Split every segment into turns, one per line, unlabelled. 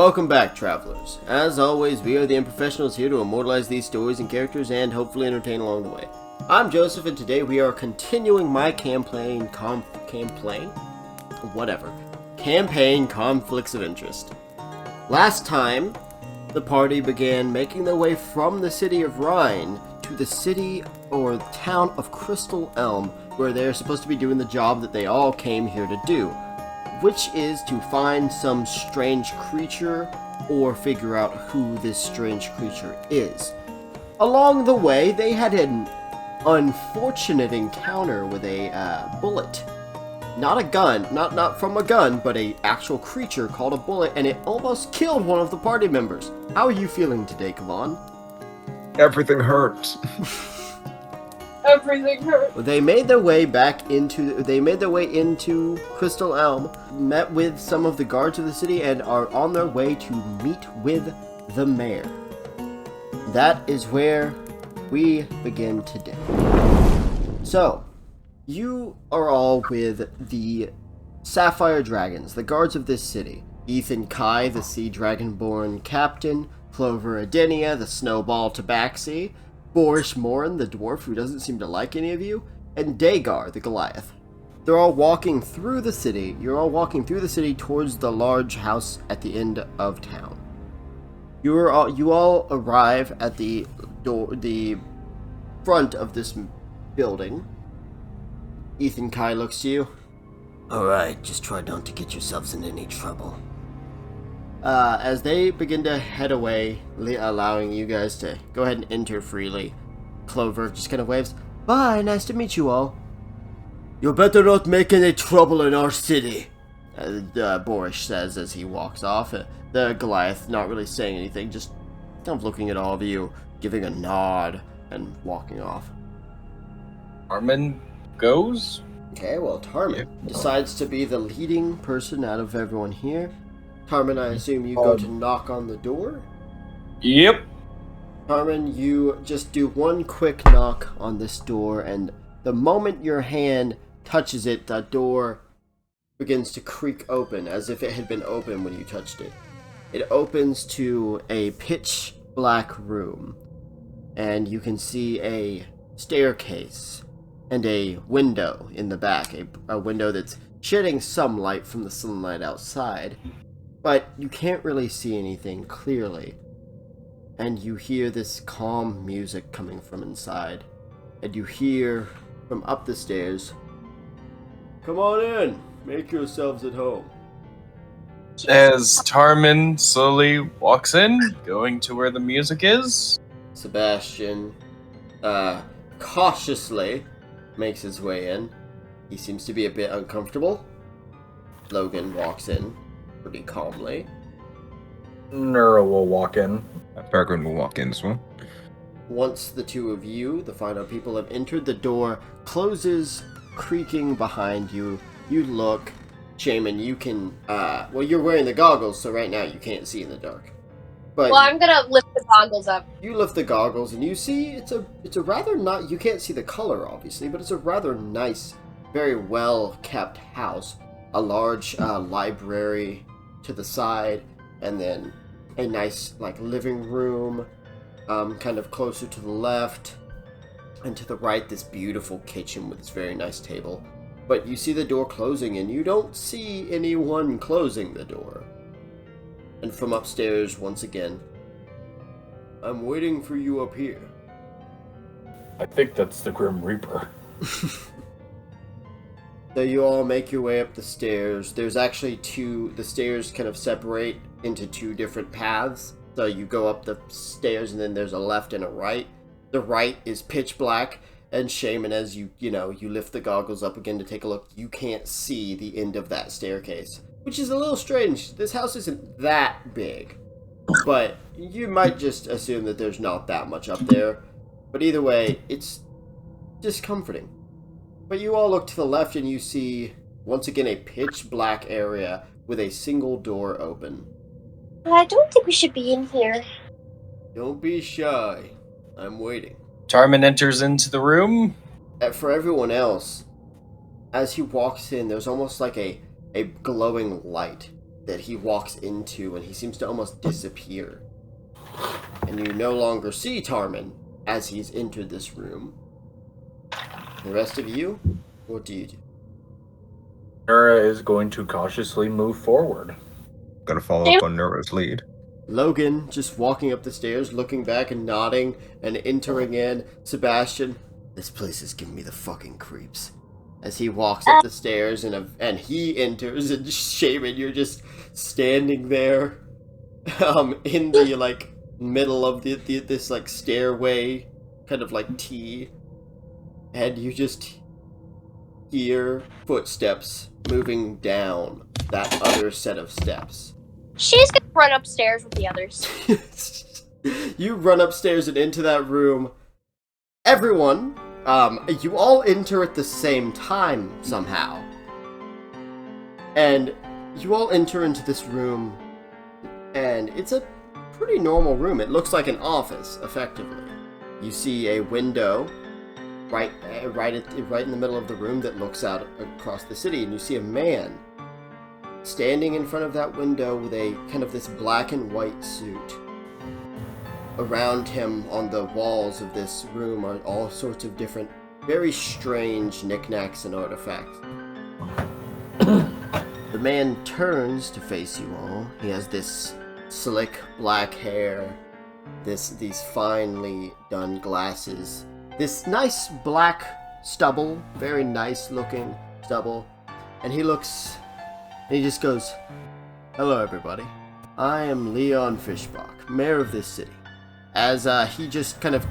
Welcome back, travelers. As always, we are the Improfessionals here to immortalize these stories and characters and hopefully entertain along the way. I'm Joseph, and today we are continuing my campaign conflicts of interest. Last time, the party began making their way from the city of Rhine to the city or town of Crystal Elm, where they're supposed to be doing the job that they all came here to do, which is to find some strange creature or figure out who this strange creature is. Along the way, they had an unfortunate encounter with a bullet. Not a gun, not from a gun, but a actual creature called a bullet, and it almost killed one of the party members. How are you feeling today, Kavan?
Everything hurts.
Everything hurts.
They made their way into Crystal Elm, met with some of the guards of the city, and are on their way to meet with the mayor. That is where we begin today. So, you are all with the Sapphire Dragons, the guards of this city. Ethan Kai, the Sea Dragonborn captain, Clover Adenia, the Snowball Tabaxi, Boris Morin, the dwarf who doesn't seem to like any of you, and Dagar, the Goliath. They're all walking through the city. You're all walking through the city towards the large house at the end of town. You all arrive at the front of this building. Ethan Kai looks to you. Alright, just try not to get yourselves in any trouble. As they begin to head away, allowing you guys to go ahead and enter freely, Clover just kind of waves, "Bye, nice to meet you all." "You better not make any trouble in our city," Boris says as he walks off. The Goliath not really saying anything, just kind of looking at all of you, giving a nod, and walking off.
Tarmin goes?
Okay, well, Tarmin decides to be the leading person out of everyone here. Tarmin, I assume you go to knock on the door?
Yep.
Tarmin, you just do one quick knock on this door, and the moment your hand touches it, the door begins to creak open, as if it had been open when you touched it. It opens to a pitch black room, and you can see a staircase and a window in the back, a window that's shedding some light from the sunlight outside. But you can't really see anything clearly, and you hear this calm music coming from inside, and you hear from up the stairs, "Come on in, make yourselves at home."
As Tarmin slowly walks in, going to where the music is.
Sebastian, cautiously makes his way in. He seems to be a bit uncomfortable. Logan walks in pretty calmly.
Nura will walk in.
Peregrine will walk in as well.
Once the two of you, the final people, have entered, the door closes, creaking behind you. You look. Shaman, you can, well, you're wearing the goggles, so right now you can't see in the dark. But
Well, I'm gonna lift the goggles up.
you lift the goggles, and you see it's a rather not. You can't see the color, obviously, but it's a rather nice, very well-kept house. A large library to the side, and then a nice, living room, kind of closer to the left, and to the right, this beautiful kitchen with this very nice table. But you see the door closing, and you don't see anyone closing the door. And from upstairs, once again, "I'm waiting for you up here."
I think that's the Grim Reaper.
So you all make your way up the stairs. There's actually the stairs kind of separate into two different paths. So you go up the stairs, and then there's a left and a right. The right is pitch black, and Shaman, as you lift the goggles up again to take a look, you can't see the end of that staircase, which is a little strange. This house isn't that big, but you might just assume that there's not that much up there. But either way, it's discomforting. But you all look to the left, and you see, once again, a pitch black area with a single door open.
I don't think we should be in here.
Don't be shy. I'm waiting.
Tarmin enters into the room.
For everyone else, as he walks in, there's almost like a glowing light that he walks into, and he seems to almost disappear. And you no longer see Tarmin as he's entered this room. The rest of you, what do you do?
Nura is going to cautiously move forward.
Gotta follow up on Nura's lead.
Logan just walking up the stairs, looking back and nodding, and entering in. Sebastian, this place is giving me the fucking creeps. As he walks up the stairs and he enters, and Shaman, you're just standing there, in the like middle of this like stairway, kind of like T, and you just hear footsteps moving down that other set of steps.
She's gonna run upstairs with the others.
You run upstairs and into that room. Everyone, you all enter at the same time somehow. And you all enter into this room, and it's a pretty normal room. It looks like an office, effectively. You see a window right in the middle of the room that looks out across the city, and you see a man standing in front of that window with a kind of this black and white suit. Around him on the walls of this room are all sorts of different, very strange knickknacks and artifacts. The man turns to face you all. He has this slick black hair, these finely done glasses, this nice black stubble, very nice looking stubble, and he just goes, "Hello everybody, I am Leon Fischbach, mayor of this city." As he just kind of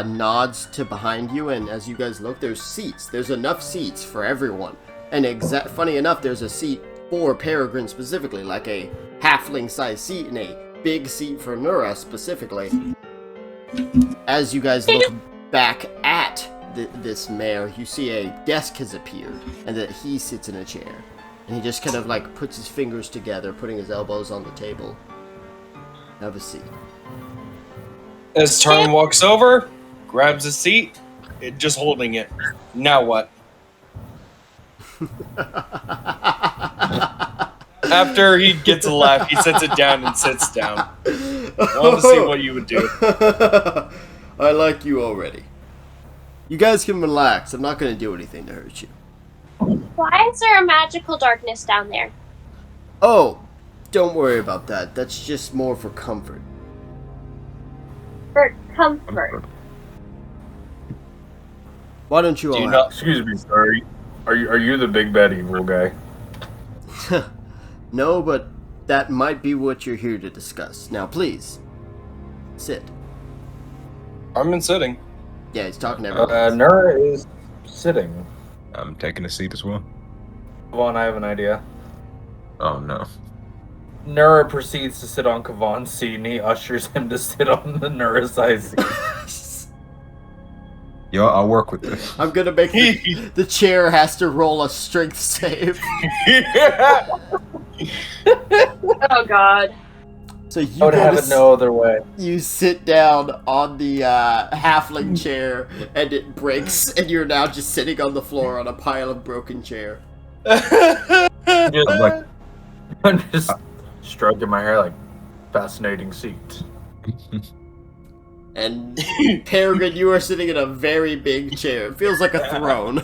nods to behind you, and as you guys look, there's enough seats for everyone. And funny enough, there's a seat for Peregrine specifically, like a halfling-sized seat and a big seat for Nura specifically. As you guys look back at this mayor, you see a desk has appeared, and that he sits in a chair. And he just kind of like puts his fingers together, putting his elbows on the table. Have a seat.
As Tarmin walks over, grabs a seat, just holding it. Now what? After he gets a laugh, he sets it down and sits down. I want to see what you would do.
I like you already. You guys can relax. I'm not going to do anything to hurt you.
Why is there a magical darkness down there?
Oh, don't worry about that. That's just more for comfort.
For comfort.
Why don't you all
Do you
have-
not-
Excuse me, sorry. Are you the big bad evil guy?
No, but that might be what you're here to discuss. Now, please, sit.
Tarmin's sitting.
Yeah, he's talking to everyone.
Nura is sitting.
I'm taking a seat as well.
Kavan, I have an idea.
Oh no.
Nura proceeds to sit on Kavan's seat, and he ushers him to sit on the Nura size seat.
Yo, I'll work with this.
I'm gonna make the chair has to roll a strength save.
Oh god.
So you
I would
go
have
to
it no other way.
You sit down on the halfling chair, and it breaks, and you're now just sitting on the floor on a pile of broken chair.
I'm like,
I'm just stroking my hair like, fascinating seat.
And Peregrine, you are sitting in a very big chair. It feels like a throne.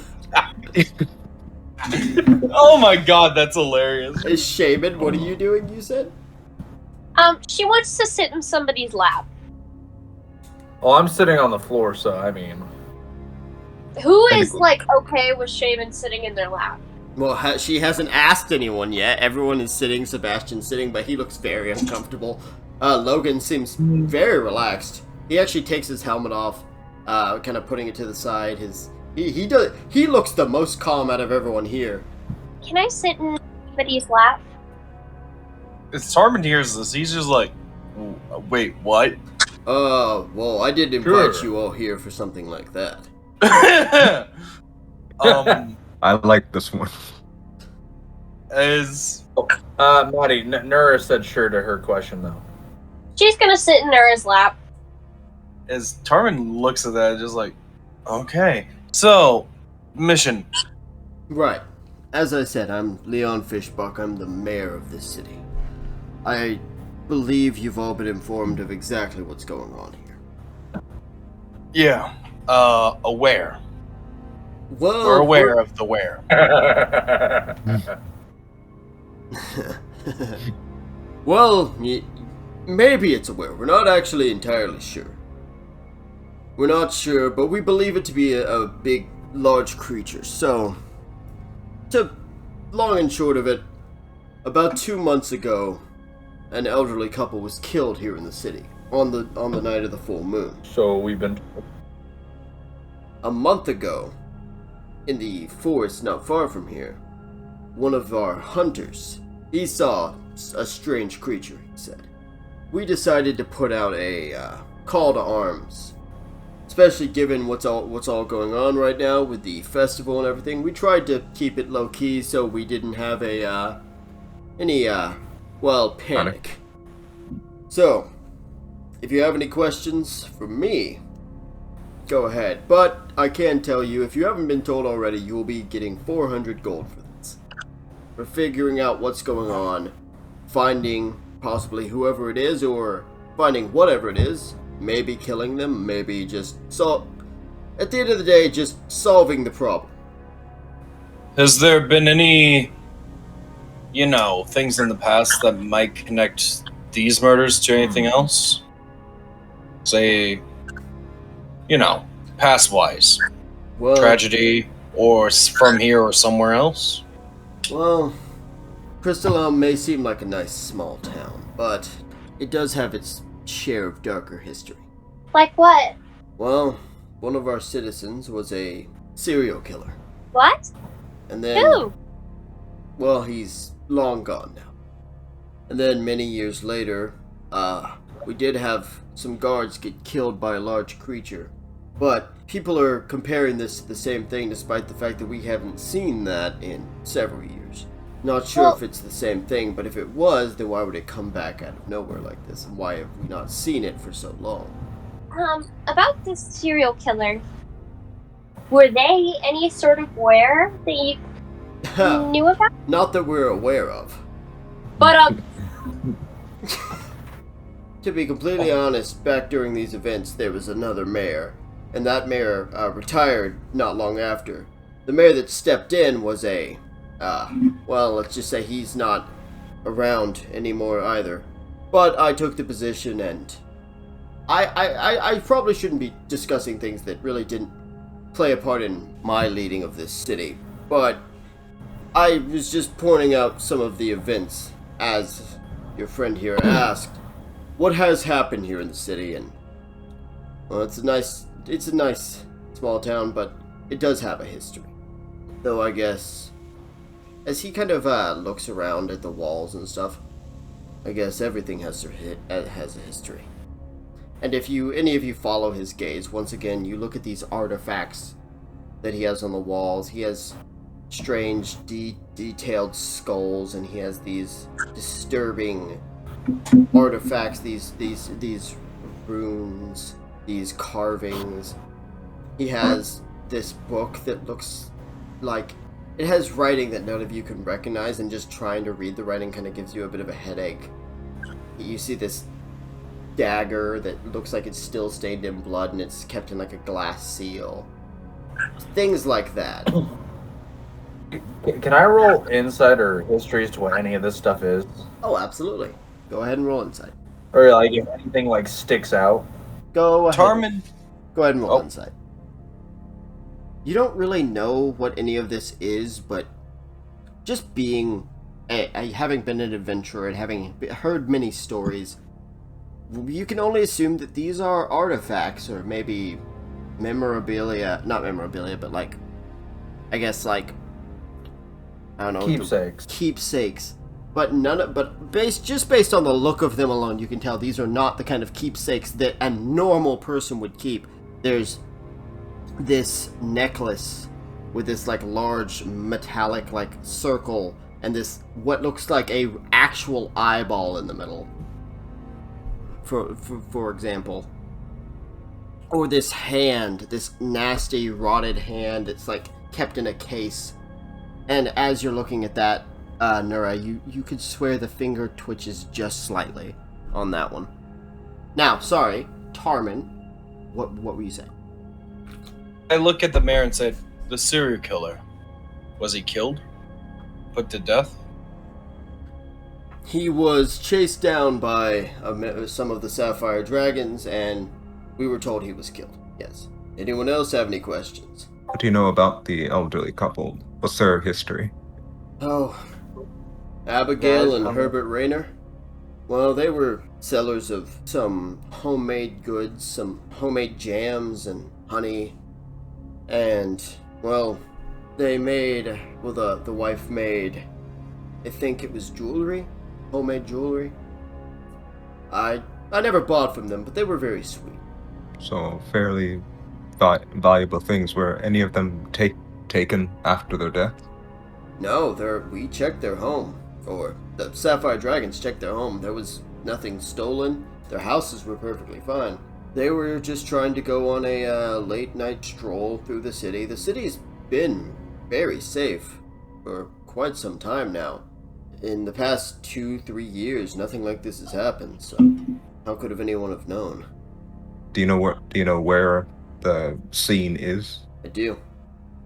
Oh my god, that's hilarious.
Is Shaman, what are you doing, you said?
She wants to sit in somebody's lap.
Well, I'm sitting on the floor, so I mean...
Who is, like, okay with Shaman sitting in their lap?
Well, she hasn't asked anyone yet. Everyone is sitting, Sebastian's sitting, but he looks very uncomfortable. Logan seems very relaxed. He actually takes his helmet off, kind of putting it to the side. He looks the most calm out of everyone here.
Can I sit in somebody's lap?
If Tarmin hears this, he's just like, wait, what?
Well, I didn't invite you all here for something like that.
I like this one.
As
Maddie, Nura said sure to her question, though.
She's gonna sit in Nura's lap.
as Tarmin looks at that, just like, okay, so mission.
Right. As I said, I'm Leon Fischbach. I'm the mayor of this city. I believe you've all been informed of exactly what's going on here.
Yeah. Aware.
Well,
We're aware of the where.
Well, maybe it's aware. We're not actually entirely sure. We're not sure, but we believe it to be a big, large creature. So, long and short of it, about 2 months ago, an elderly couple was killed here in the city on the night of the full moon.
So we've been.
A month ago, in the forest not far from here, one of our hunters, he saw a strange creature, he said. We decided to put out a call to arms, especially given what's all going on right now with the festival and everything. We tried to keep it low key so we didn't have any panic. So, if you have any questions for me, go ahead. But I can tell you, if you haven't been told already, you will be getting 400 gold for this. For figuring out what's going on, finding possibly whoever it is, or finding whatever it is, maybe killing them, maybe just at the end of the day, just solving the problem.
Has there been any, things in the past that might connect these murders to anything else? Say, past-wise.
Well,
Tragedy, or from here or somewhere else?
Well, Crystal Elm may seem like a nice small town, but it does have its share of darker history.
Like what?
Well, one of our citizens was a serial killer.
What?
And then...
Who?
Well, he's long gone now. And then many years later, we did have some guards get killed by a large creature. But people are comparing this to the same thing despite the fact that we haven't seen that in several years. Not sure if it's the same thing, but if it was, then why would it come back out of nowhere like this? And why have we not seen it for so long?
About this serial killer, were they any sort of aware that you knew about?
Not that we're aware of.
But,
To be completely honest, back during these events, there was another mayor, and that mayor retired not long after. The mayor that stepped in was let's just say he's not around anymore either. But I took the position, and I probably shouldn't be discussing things that really didn't play a part in my leading of this city. But I was just pointing out some of the events, as your friend here asked. What has happened here in the city, and well, it's a nice small town, but it does have a history. Though I guess, as he kind of looks around at the walls and stuff, I guess everything has a history. And if any of you follow his gaze, once again, you look at these artifacts that he has on the walls. He has strange, detailed skulls, and he has these disturbing artifacts, these runes, these carvings. He has this book that looks like it has writing that none of you can recognize, and just trying to read the writing kind of gives you a bit of a headache. You see this dagger that looks like it's still stained in blood, and it's kept in like a glass seal. Things like that.
Can I roll insight or history as to what any of this stuff is?
Oh, absolutely. Go ahead and roll insight.
Or like if anything like sticks out?
Go ahead.
Tarmin.
Go ahead and roll insight. You don't really know what any of this is, but just being, having been an adventurer and having heard many stories, you can only assume that these are artifacts or maybe memorabilia. Not memorabilia, but like, I guess like, I don't know.
Keepsakes.
Keepsakes. But based on the look of them alone, you can tell these are not the kind of keepsakes that a normal person would keep. There's this necklace with this like large metallic like circle and this what looks like a actual eyeball in the middle. For example. Or this hand, this nasty rotted hand that's like kept in a case. And as you're looking at that, Nura, you could swear the finger twitches just slightly on that one. Now, sorry, Tarmin, what were you saying?
I look at the mayor and said, "The serial killer. Was he killed? Put to death?"
He was chased down by some of the Sapphire Dragons, and we were told he was killed. Yes. Anyone else have any questions?
What do you know about the elderly couple? What's their history?
Oh, Abigail
Guys,
and Herbert Rayner? Well, they were sellers of some homemade goods, some homemade jams and honey. And, well, they made, well, the wife made, I think it was jewelry? Homemade jewelry? I never bought from them, but they were very sweet.
So fairly valuable things. Were any of them taken after their death?
No, we checked their home. Or the Sapphire Dragons checked their home. There was nothing stolen. Their houses were perfectly fine. They were just trying to go on a late night stroll through the city. The city's been very safe for quite some time now. In the past 2-3 years, nothing like this has happened, so how could anyone have known?
Do you know where the scene is?
I do.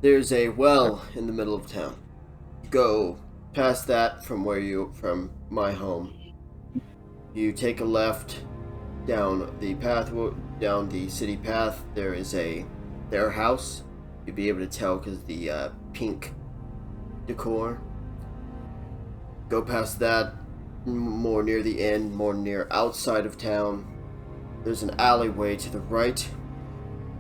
There's a well in the middle of town. Go past that from my home. You take a left down the city path. There is their house. You'd be able to tell because the pink decor. Go past that, more near the end, more near outside of town. There's an alleyway to the right.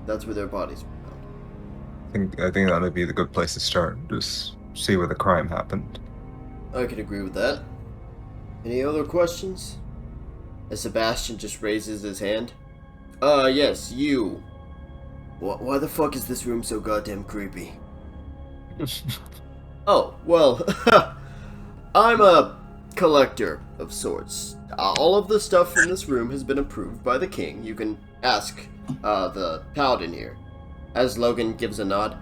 That's where their bodies were found.
I think that would be the good place to start. Just see where the crime happened.
I could agree with that. Any other questions? As Sebastian just raises his hand. Yes, you. Why the fuck is this room so goddamn creepy? Oh, well, I'm a collector of sorts. All of the stuff in this room has been approved by the king. You can ask the paladin here. As Logan gives a nod,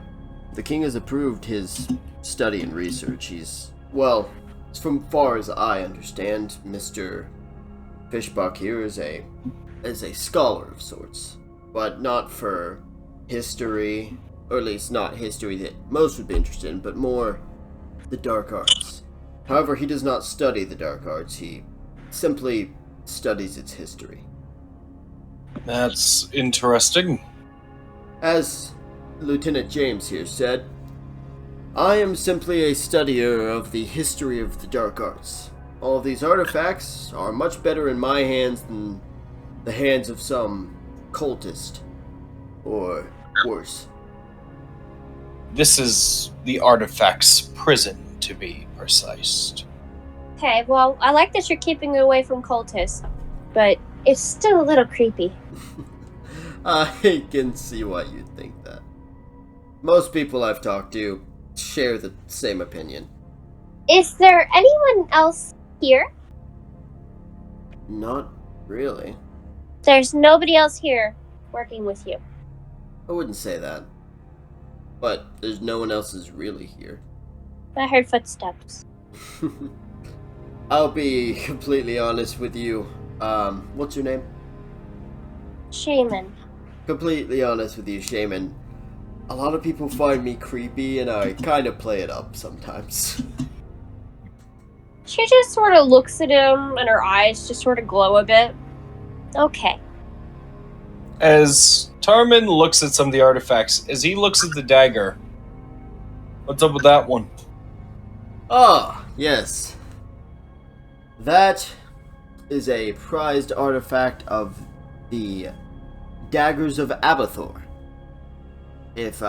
the king has approved his study and research. Well, from far as I understand, Mr. Fishbuck here is a scholar of sorts, but not for history, or at least not history that most would be interested in, but more the dark arts. However, he does not study the dark arts, he simply studies its history.
That's interesting.
As Lieutenant James here said, I am simply a studier of the history of the dark arts. All of these artifacts are much better in my hands than the hands of some cultist, or worse.
This is the artifact's prison, to be precise.
Okay, well, I like that you're keeping it away from cultists, but it's still a little creepy.
I can see why you'd think that. Most people I've talked to share the same opinion.
Is there anyone else here?
Not really.
There's nobody else here working with you.
I wouldn't say that. But there's no one else is really here.
I heard footsteps.
I'll be completely honest with you. What's your name?
Shaman.
Completely honest with you, Shaman. A lot of people find me creepy and I kind of play it up sometimes.
She just sort of looks at him and her eyes just sort of glow a bit. Okay.
As Tarmin looks at some of the artifacts, as he looks at the dagger, what's up with that one?
Ah, yes. That is a prized artifact of the daggers of Abathor. If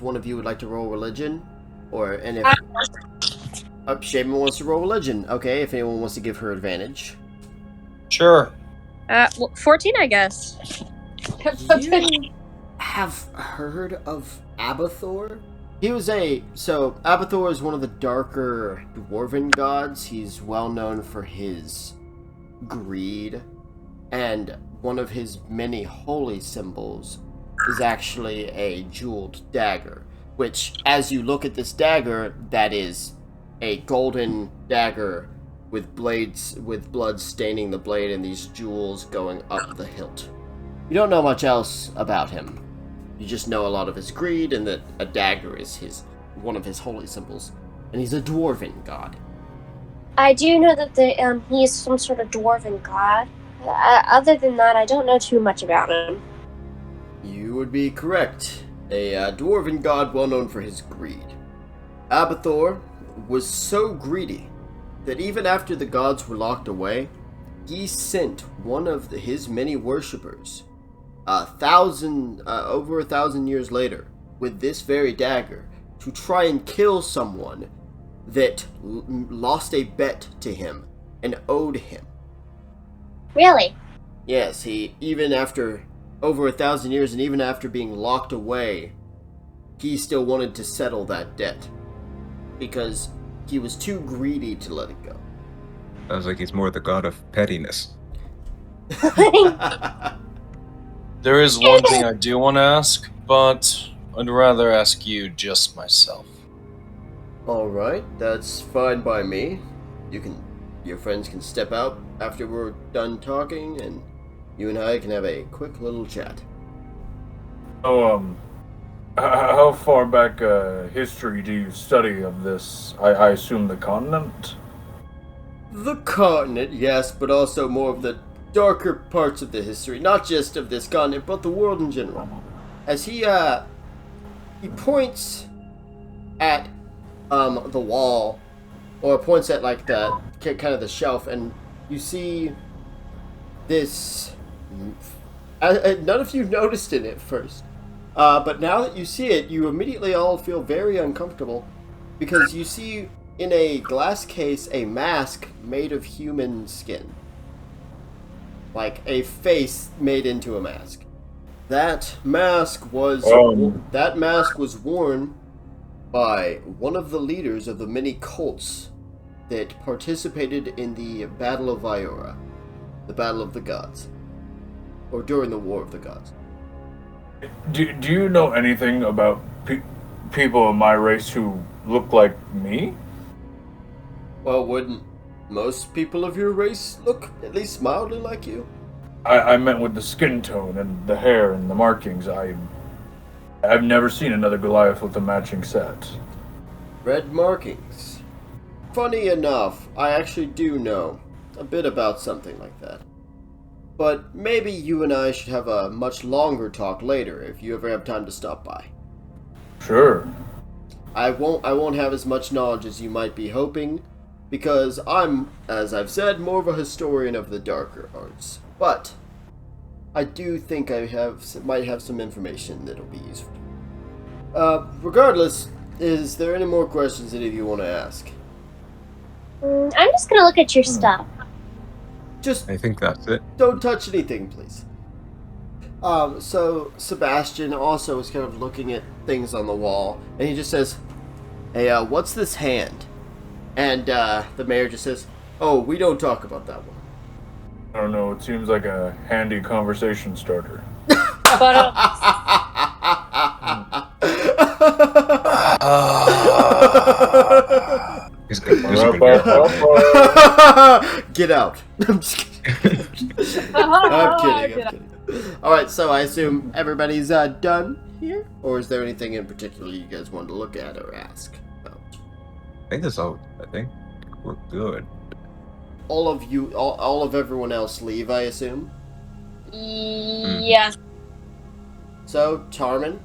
one of you would like to roll religion, Shaman wants to roll religion. Okay, if anyone wants to give her advantage.
Sure.
14, I guess.
You have heard of Abathor? Abathor is one of the darker dwarven gods. He's well known for his greed, and one of his many holy symbols is actually a jeweled dagger, which, as you look at this dagger, that is a golden dagger with blood staining the blade and these jewels going up the hilt. You don't know much else about him. You just know a lot of his greed and that a dagger is one of his holy symbols. And he's a dwarven god.
I do know that he is some sort of dwarven god. Other than that, I don't know too much about him.
You would be correct. A dwarven god well known for his greed. Abathor was so greedy that even after the gods were locked away, he sent one of his many worshippers, over 1,000 years later, with this very dagger, to try and kill someone that lost a bet to him and owed him.
Really?
Yes, he, even after over 1,000 years and even after being locked away, he still wanted to settle that debt. Because he was too greedy to let it go.
Sounds like he's more the god of pettiness.
There is one thing I do want to ask, but I'd rather ask you just myself.
Alright, that's fine by me. Your friends can step out after we're done talking, and you and I can have a quick little chat.
How far back history do you study of this? I assume the continent?
The continent, yes, but also more of the darker parts of the history, not just of this continent, but the world in general. As he points at the wall, or points at like the kind of the shelf, and you see this. None of you noticed it at first. But now that you see it, you immediately all feel very uncomfortable because you see in a glass case a mask made of human skin. Like a face made into a mask. That mask was worn by one of the leaders of the many cults that participated in the Battle of Viora, the Battle of the Gods, or during the War of the Gods.
Do you know anything about people of my race who look like me?
Well, wouldn't most people of your race look at least mildly like you?
I meant with the skin tone and the hair and the markings. I've never seen another Goliath with a matching set.
Red markings. Funny enough, I actually do know a bit about something like that. But maybe you and I should have a much longer talk later if you ever have time to stop by.
Sure.
I won't have as much knowledge as you might be hoping, because I'm, as I've said, more of a historian of the darker arts. But I do think I might have some information that'll be useful. Regardless, is there any more questions any of you want to ask?
I'm just gonna look at your stuff.
Just
I think that's it.
don't touch anything, please. So Sebastian also is kind of looking at things on the wall, and he just says, "Hey, what's this hand?" And the mayor just says, "Oh, we don't talk about that one."
I don't know, it seems like a handy conversation starter.
But
He's good.
Get out. I'm just kidding. I'm kidding. Alright, so I assume everybody's done here? Or is there anything in particular you guys wanted to look at or ask about?
I think that's all. I think we're good.
All of you, all of everyone else leave, I assume?
yeah.
So, Tarman,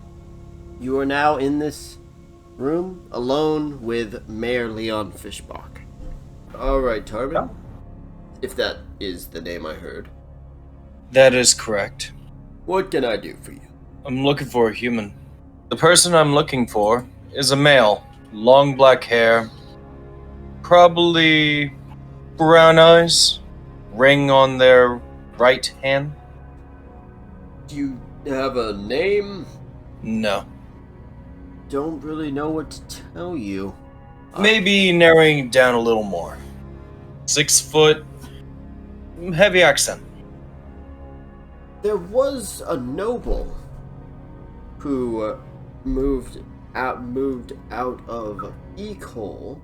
you are now in this room alone with Mayor Leon Fischbach. Alright, Tarman.
Yeah.
If that is the name I heard.
That is correct.
What can I do for you?
I'm looking for a human. The person I'm looking for is a male. Long black hair. Probably brown eyes. Ring on their right hand.
Do you have a name?
No.
Don't really know what to tell you.
Maybe narrowing it down a little more. 6 foot. Heavy accent.
There was a noble who moved out of Ecole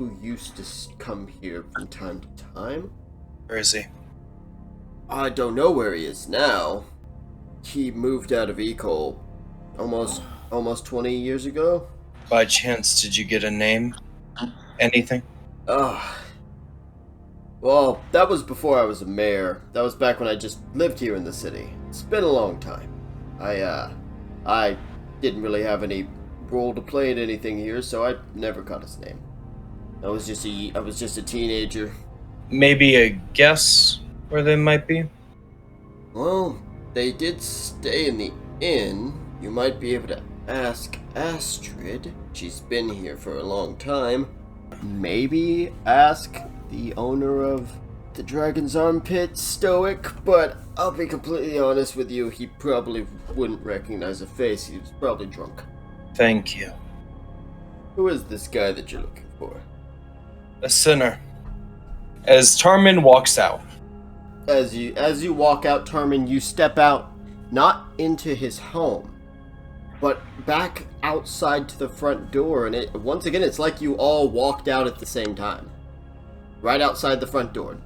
who used to come here from time to time.
Where is he?
I don't know where he is now. He moved out of Ecole almost 20 years ago.
By chance, did you get a name? Anything?
Well, that was before I was a mayor. That was back when I just lived here in the city. It's been a long time. I didn't really have any role to play in anything here, so I never got his name. I was just a teenager.
Maybe a guess where they might be?
Well, they did stay in the inn. You might be able to ask Astrid. She's been here for a long time. Maybe ask the owner of the Dragon's Armpit, Stoic, but I'll be completely honest with you, he probably wouldn't recognize a face. He was probably drunk.
Thank you.
Who is this guy that you're looking for?
A sinner. As Tarmin walks out.
As you walk out, Tarmin, you step out, not into his home, but back outside to the front door, and once again, it's like you all walked out at the same time. Right outside the front door.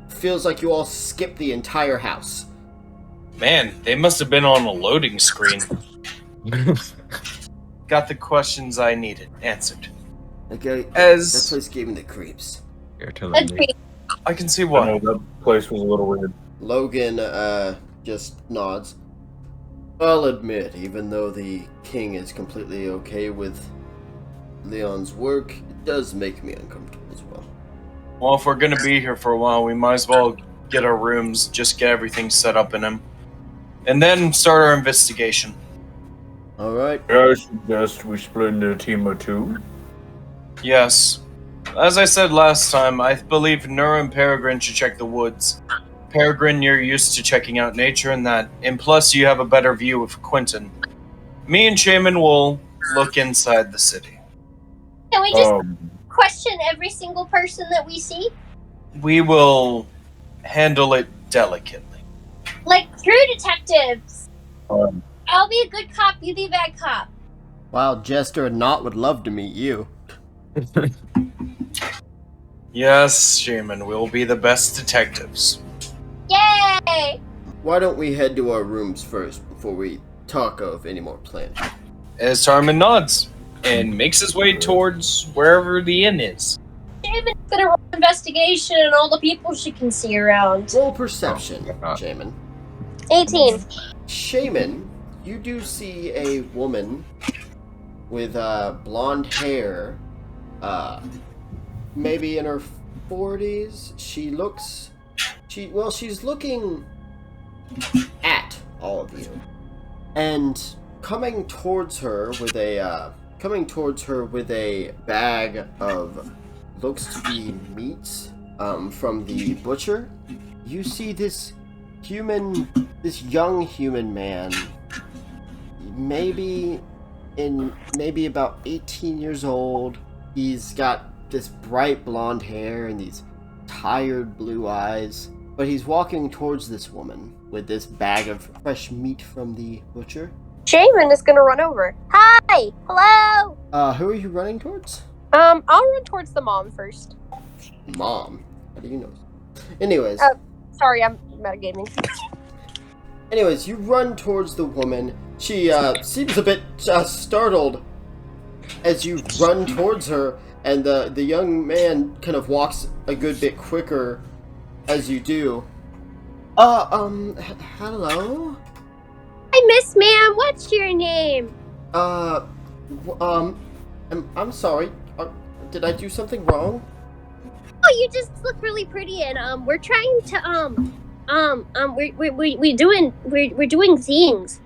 Feels like you all skipped the entire house.
Man, they must have been on a loading screen. Got the questions I needed answered.
Okay, that
As
place gave me the creeps.
You're telling me.
Agreed.
I can see
I know
why.
that place was a little weird.
Logan, just nods. I'll admit, even though the king is completely okay with Leon's work, it does make me uncomfortable as well.
Well, if we're gonna be here for a while, we might as well get our rooms, just get everything set up in them, and then start our investigation.
Alright.
I suggest we split into a team of two.
Yes. As I said last time, I believe Nura and Peregrine should check the woods. Peregrine, you're used to checking out nature and that, and plus you have a better view of Quentin. Me and Shaman will look inside the city.
Can we just
Um,
question every single person that we see?
We will handle it delicately.
Like true detectives.
um,
I'll be a good cop, you be a bad cop.
Wow, Jester and Knot would love to meet you.
Yes, Shaman, we'll be the best detectives.
Yay!
Why don't we head to our rooms first before we talk of any more planning?
As Tarmin nods and makes his way towards wherever the inn is.
Shaman's gonna roll investigation and all the people she can see around.
Roll perception,
Oh,
Shaman.
18.
Shaman, you do see a woman with blonde hair, maybe in her 40s. She's looking at all of you, and coming towards her with a bag of looks to be meats from the butcher. You see this young human man, maybe about 18 years old. He's got this bright blonde hair and these tired blue eyes, but he's walking towards this woman with this bag of fresh meat from the butcher.
Shaman is gonna run over. Hi! Hello!
Who are you running towards?
I'll run towards the mom first.
Mom. How do you know? Anyways.
Sorry, I'm metagaming.
Anyways, you run towards the woman. She seems a bit startled as you run towards her, and the young man kind of walks a good bit quicker as you do. Hello?
Hi, Miss Ma'am. What's your name?
I'm sorry. Did I do something wrong?
Oh, you just look really pretty, and we're trying to we're doing things.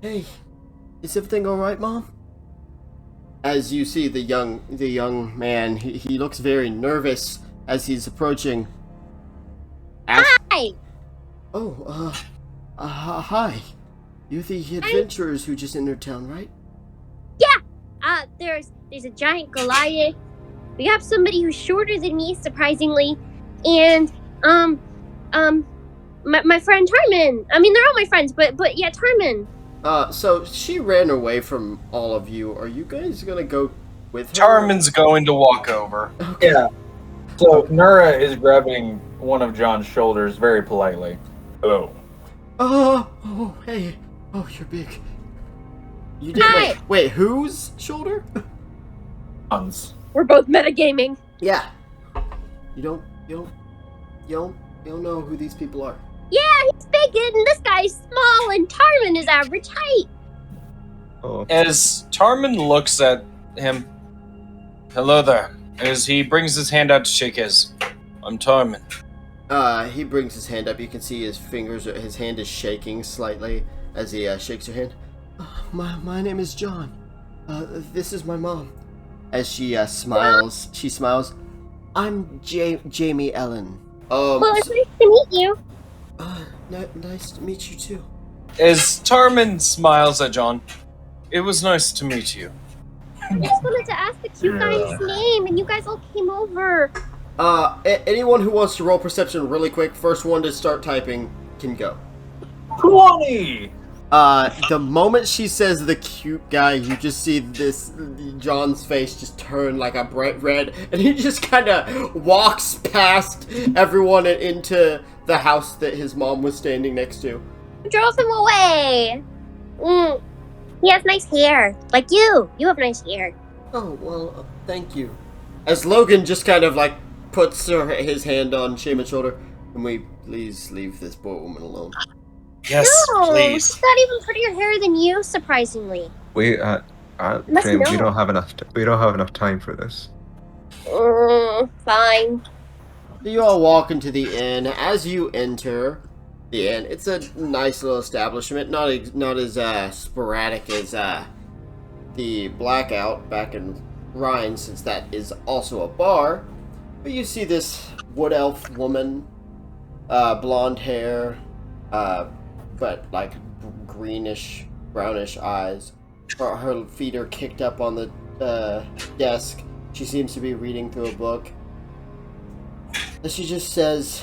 Hey, is everything all right, Mom? As you see the young man, he looks very nervous as he's approaching.
Hi.
Oh, hi. You're the adventurers who just entered town, right?
There's a giant Goliath. We have somebody who's shorter than me, surprisingly, and my friend Tarmin. I mean, they're all my friends, but yeah, Tarmin.
So she ran away from all of you. Are you guys gonna go with her?
Tarman's going to walk over.
Okay.
Yeah. So Nura is grabbing one of John's shoulders very politely.
Hello.
Oh, hey. Oh, you're big. You did
Hi.
wait, whose shoulder?
Hans.
We're both metagaming.
Yeah. You don't know who these people are.
Yeah, he's big and this guy's small and Tarman is average height.
Oh,
As Tarman looks at him, hello there. As he brings his hand out to shake his, I'm Tarman.
He brings his hand up. You can see his hand is shaking slightly as he shakes her hand. My name is John. This is my mom. As she smiles, I'm Jamie Ellen.
Well, it's nice to meet you.
Nice to meet you too.
As Tarman smiles at John, it was nice to meet you.
I just wanted to ask the cute guy's name, and you guys all came over.
Anyone who wants to roll perception really quick, first one to start typing can go.
20!
The moment she says the cute guy, you just see John's face just turn like a bright red, and he just kind of walks past everyone and into the house that his mom was standing next to.
Drove him away. He has nice hair. Like you. You have nice hair.
Oh, well, thank you. As Logan just kind of like puts his hand on Shaman's shoulder, can we please leave this poor woman alone?
Yes,
No,
please.
she's got even prettier hair than you, surprisingly.
we
Must
Jane,
know.
we don't have enough time for this.
Fine.
You all walk into the inn. As you enter the inn, it's a nice little establishment, not as sporadic as the Blackout back in Rhine, since that is also a bar. But you see this wood elf woman, blonde hair, but like greenish, brownish eyes. Her feet are kicked up on the desk. She seems to be reading through a book. And she just says,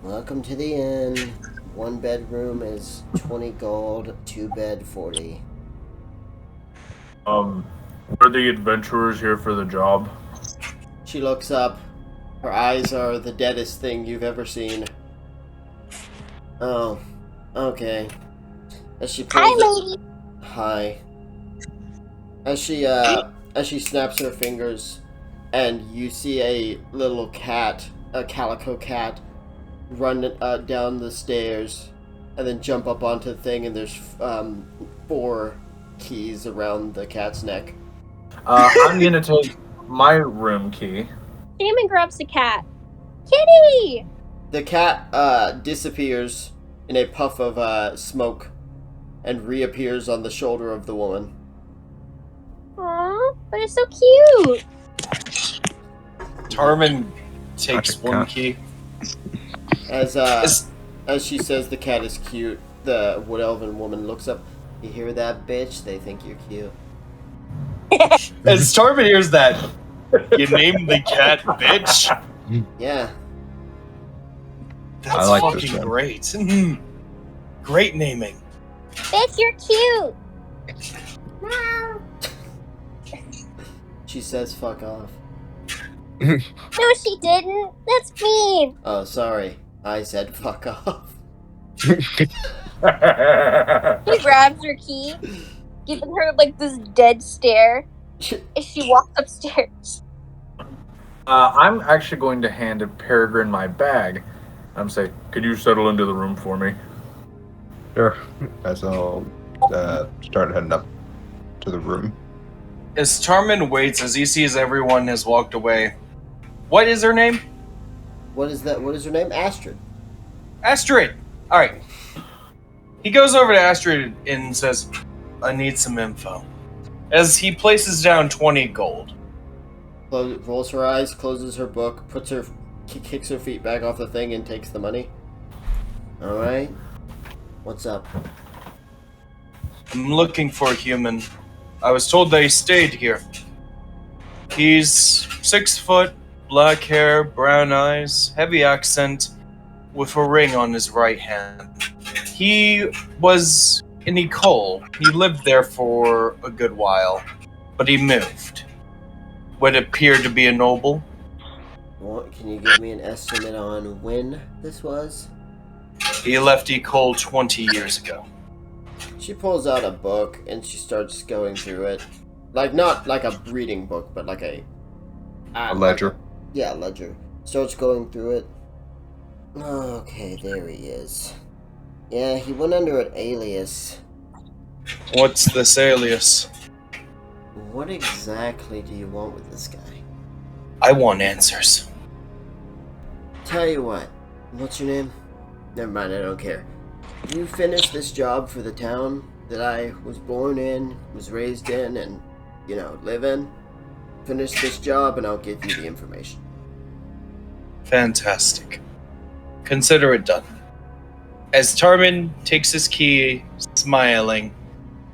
"Welcome to the inn. 1 bedroom is 20 gold, 2 bed 40.
We're the adventurers here for the job.
She looks up. Her eyes are the deadest thing you've ever seen. Oh, okay. As she pulls
Hi, lady.
Hi. As she snaps her fingers, and you see a little cat, a calico cat, run down the stairs, and then jump up onto the thing, and there's 4 keys around the cat's neck.
I'm gonna take my room key.
Shaman grabs the cat. Kitty!
The cat disappears in a puff of smoke, and reappears on the shoulder of the woman.
Aw, but it's so cute.
Tarman takes
Magic
one
cat.
key.
As she says the cat is cute, the wood elven woman looks up. You hear that, bitch? They think you're cute.
As Tarman hears that, you named the cat bitch?
Yeah.
That's
I like this
fucking
one.
great. Great naming.
Bitch, you're cute. Meow.
She says fuck off.
No, she didn't. That's mean.
Oh, sorry. I said fuck off.
He grabs her key, giving her like this dead stare as she walks upstairs.
I'm actually going to hand Peregrine my bag. I'm saying,
Could you settle into the room for me?
Sure. As I'll start heading up to the room.
As Tarman waits, as he sees everyone has walked away, what is her name?
What is that? What is her name? Astrid.
Astrid! Alright. He goes over to Astrid and says, I need some info. As he places down 20 gold.
Rolls her eyes, closes her book, kicks her feet back off the thing, and takes the money. Alright. What's up?
I'm looking for a human. I was told they stayed here. He's 6 foot, black hair, brown eyes, heavy accent, with a ring on his right hand. He was in Ecole. He lived there for a good while, but he moved. would appear to be a noble.
What, can you give me an estimate on when this was?
He left Ecole 20 years ago.
She pulls out a book and she starts going through it. Like, not like a reading book, but like a
ledger.
Yeah, ledger. Starts going through it. Okay, there he is. Yeah, he went under an alias.
What's this alias?
What exactly do you want with this guy?
I want answers.
Tell you what. What's your name? Never mind, I don't care. You finish this job for the town that I was born in, was raised in, and, live in. Finish this job and I'll give you the information.
Fantastic. Consider it done. As Tarmin takes his key, smiling,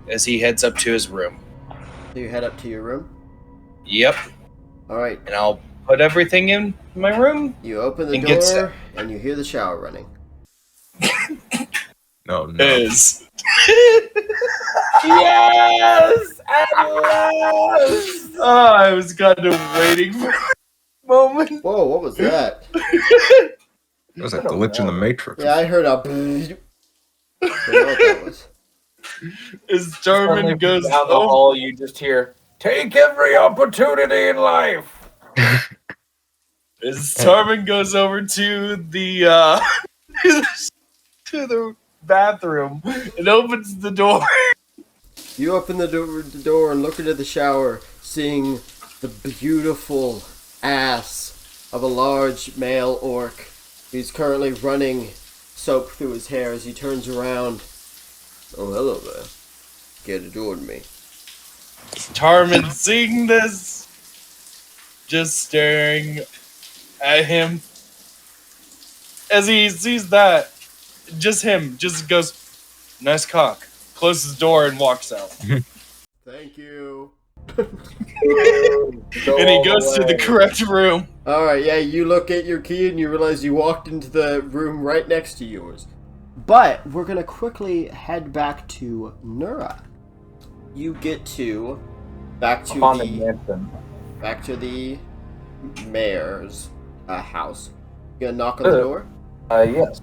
as he heads up to his room.
So you head up to your room?
Yep.
Alright.
And I'll put everything in my room.
You open the
And get set.
door and you hear the shower running.
No.
Is.
Yes! At last!
Oh, I was kind of waiting for a moment.
Whoa, what was that?
It was a glitch in the Matrix.
Yeah, I heard a... I don't know what that was.
As Tarmin goes
down the hall, you just hear, "Take every opportunity in life."
As Tarmin goes over to the to the bathroom and opens the door.
You open the door and look into the shower, seeing the beautiful ass of a large male orc. He's currently running soap through his hair as he turns around. Oh, hello there. Get adored me.
Tarmin seeing this, just staring at him. As he sees that, just goes, "Nice cock." Closes the door and walks out.
Thank you.
And he goes to the correct room.
Alright, yeah, you look at your key and you realize you walked into the room right next to yours. But we're going to quickly head back to Nura. You get back to the mayor's house. You gonna knock on the door?
Yes.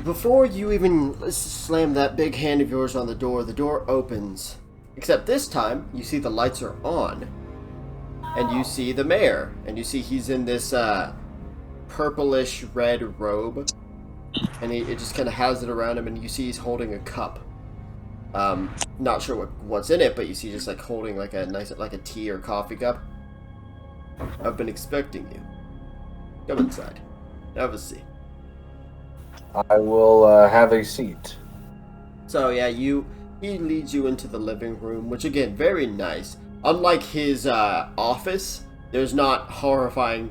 Before you even slam that big hand of yours on the door opens. Except this time, you see the lights are on. And you see the mayor. And you see he's in this purplish red robe. And it just kind of has it around him, and you see he's holding a cup. Not sure what's in it, but you see just like holding like a nice, like a tea or coffee cup. I've been expecting you. Come inside. Have a seat.
I will have a seat.
So yeah, he leads you into the living room, which again, very nice. Unlike his office, there's not horrifying,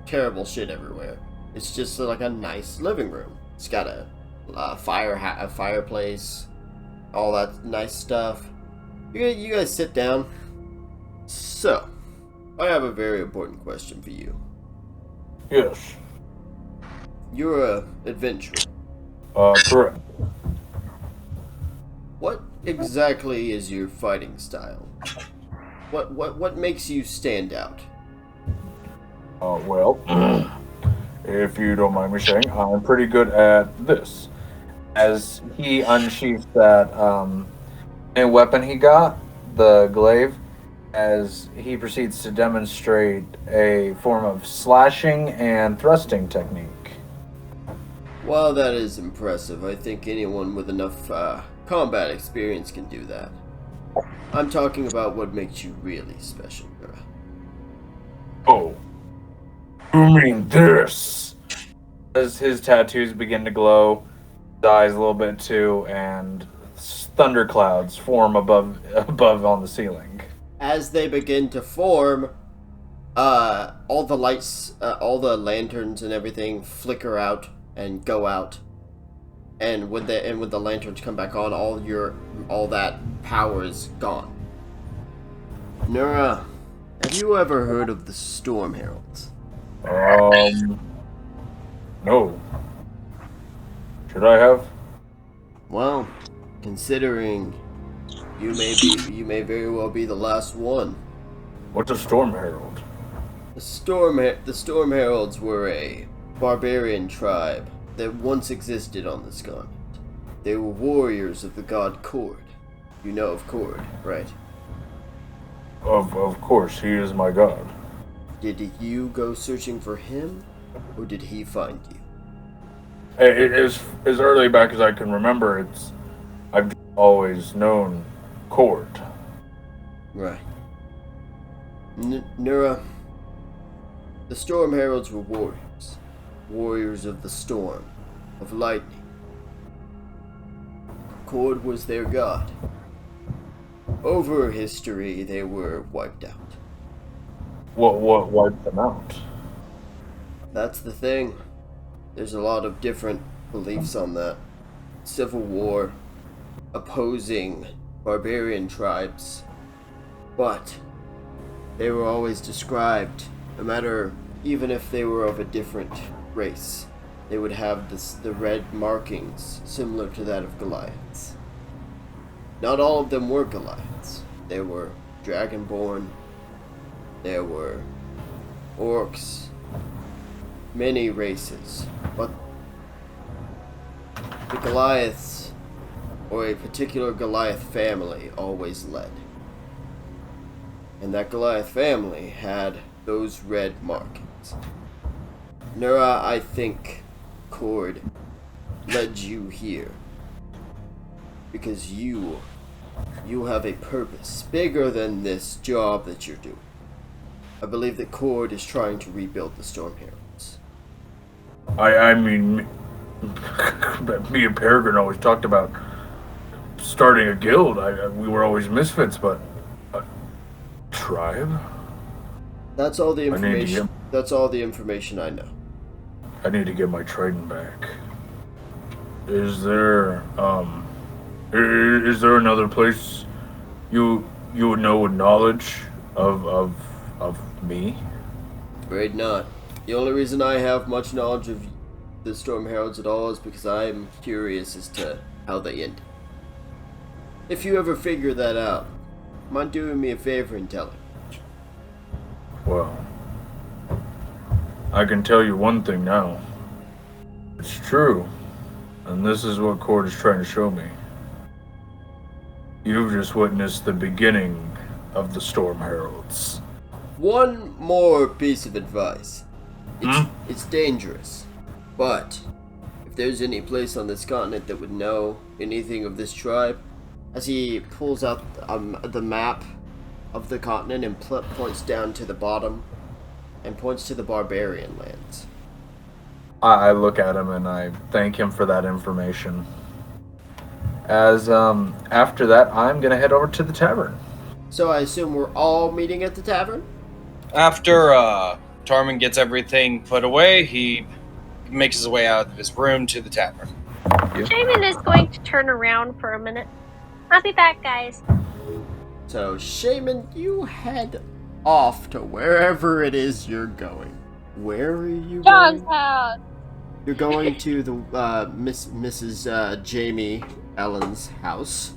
terrible shit everywhere. It's just like a nice living room. It's got a fireplace, all that nice stuff. You guys sit down. So, I have a very important question for you.
Yes.
You're a adventurer.
Correct.
What exactly is your fighting style? What makes you stand out?
Well, if you don't mind me saying, I'm pretty good at this.
As he unsheaths that new weapon he got, the glaive, as he proceeds to demonstrate a form of slashing and thrusting technique.
Well, that is impressive. I think anyone with enough combat experience can do that. I'm talking about what makes you really special, Nura.
Oh. You mean this?
As his tattoos begin to glow, his eyes a little bit too, and thunderclouds form above on the ceiling.
As they begin to form, all the lights, all the lanterns and everything flicker out and go out. And when the lanterns come back on, all that power is gone. Nura, have you ever heard of the Storm Heralds?
No. Should I have?
Well, considering you may very well be the last one.
What's a Storm Herald?
The Storm Heralds were a barbarian tribe that once existed on this continent. They were warriors of the god Cord. You know of Cord, right?
Of course, he is my god.
Did you go searching for him, or did he find you?
As early back as I can remember, I've always known Cord.
Right. Nura, the Storm Heralds were warriors. Warriors of the storm, of lightning. Cord was their god. Over history, they were wiped out.
What wiped them out?
That's the thing. There's a lot of different beliefs on that. Civil war, opposing barbarian tribes. But they were always described, no matter, even if they were of a different race, they would have the red markings similar to that of Goliaths. Not all of them were Goliaths. There were Dragonborn, there were orcs, many races, but the Goliaths, or a particular Goliath family, always led. And that Goliath family had those red markings. Nura, I think Cord led you here because you have a purpose bigger than this job that you're doing. I believe that Cord is trying to rebuild the Storm Heralds.
I mean, me and Peregrine always talked about starting a guild. We were always misfits, but a tribe?
That's all the information. That's all the information I know.
I need to get my trident back. Is there another place you would know with knowledge of me?
Afraid not. The only reason I have much knowledge of the Storm Heralds at all is because I'm curious as to how they end. If you ever figure that out, mind doing me a favor and telling.
Well, I can tell you one thing now. It's true, and this is what Cord is trying to show me. You've just witnessed the beginning of the Storm Heralds.
One more piece of advice. It's dangerous, but if there's any place on this continent that would know anything of this tribe, as he pulls out the map of the continent and points down to the bottom and points to the barbarian lands.
I look at him and I thank him for that information. As after that, I'm gonna head over to the tavern.
So I assume we're all meeting at the tavern?
After Tarman gets everything put away, he makes his way out of his room to the tavern.
Shaman is going to turn around for a minute. I'll be back, guys.
So, Shaman, you head off to wherever it is you're going. Where are you
John's
going?
house.
You're going to the Mrs. Jamie Ellen's house.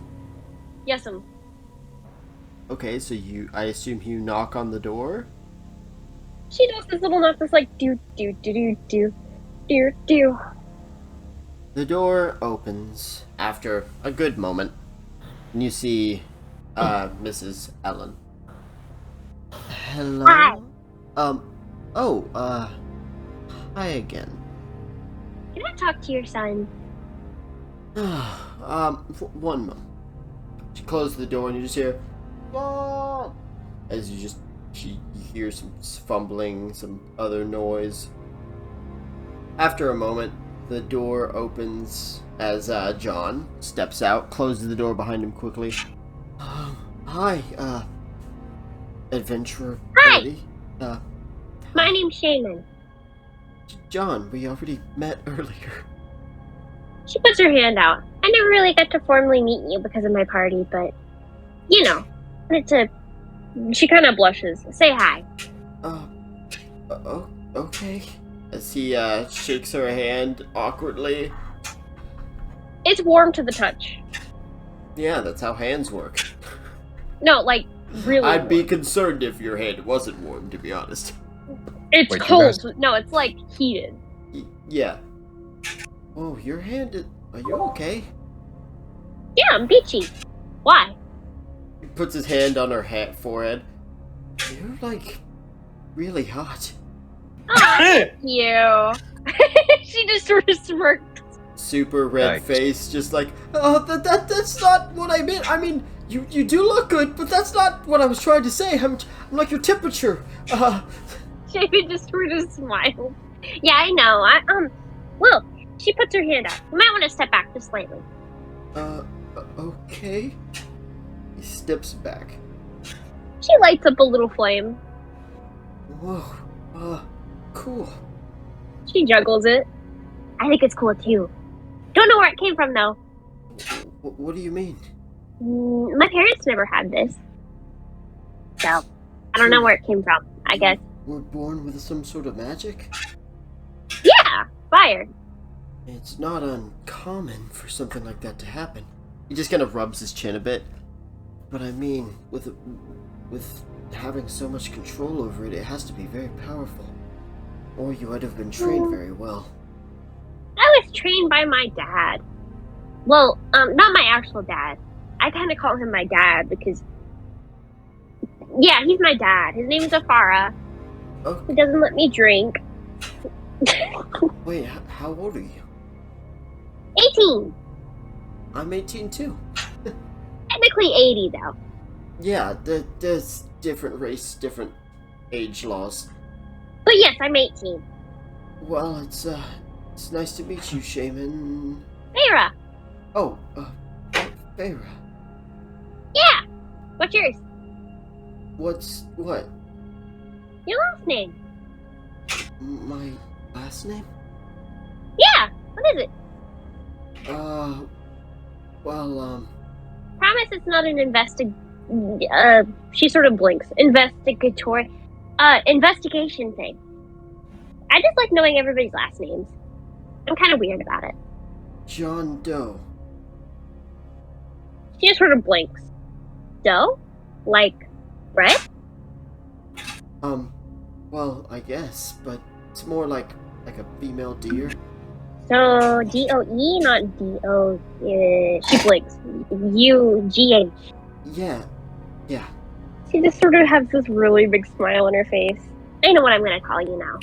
Yes'm.
Okay, so I assume you knock on the door?
She does this little knock that's like do do do do do do do.
The door opens after a good moment, and you see Mrs. Ellen. Hello?
Hi.
Hi again.
Can I talk to your son?
One moment. She closes the door and you just hear, "Mom!" As you hear some fumbling, some other noise. After a moment, the door opens as John steps out, closes the door behind him quickly. Hi, adventurer.
Hi.
Buddy.
My name's Shaman.
John, we already met earlier.
She puts her hand out. I never really got to formally meet you because of my party, but you know, wanted to. She kind of blushes. Say hi.
Okay. As he shakes her hand awkwardly.
It's warm to the touch.
Yeah, that's how hands work.
No, like Really
I'd be
warm.
concerned if your hand wasn't warm, to be honest.
It's
Wait, you
cold.
guys-
No, it's like heated.
Yeah. Oh, your hand is... Are you okay?
Yeah, I'm beachy. Why?
He puts his hand on her forehead. You're, like, really hot.
Oh, thank you. She just sort of smirked.
Super red
Yikes.
face, just like, oh, that's not what I meant. I mean, you do look good, but that's not what I was trying to say. I'm like your temperature.
She just sort of smiled. Yeah, I know. Well, she puts her hand out. You might want to step back just slightly.
Okay. He steps back.
She lights up a little flame.
Whoa, cool.
She juggles it. I think it's cool too. Don't know where it came from though.
What do you mean?
My parents never had this. So, I don't know where it came from, I guess.
We're born with some sort of magic?
Yeah, fire.
It's not uncommon for something like that to happen. He just kind of rubs his chin a bit. But I mean, with having so much control over it, it has to be very powerful. Or you would have been trained very well.
I was trained by my dad. Well, not my actual dad. I kind of call him my dad because, yeah, he's my dad. His name is Afara.
Oh,
He doesn't let me drink.
wait, how old are you?
18.
I'm 18 too.
Technically 80, though.
Yeah, there's different race, different age laws.
But yes, I'm 18.
Well, it's nice to meet you, Shaman.
Farah.
Oh, Farah.
Yeah. What's yours?
What?
Your last name?
My last name?
Yeah. What is it? Promise it's not an she sort of blinks. Investigation thing. I just like knowing everybody's last names. I'm kind of weird about it.
John Doe.
She just sort of blinks. Dough? Like bread?
Well, I guess, but it's more like a female deer.
So D-O-E, not D-O. She blinks. U-G-H.
Yeah.
She just sort of has this really big smile on her face. I know what I'm gonna call you now.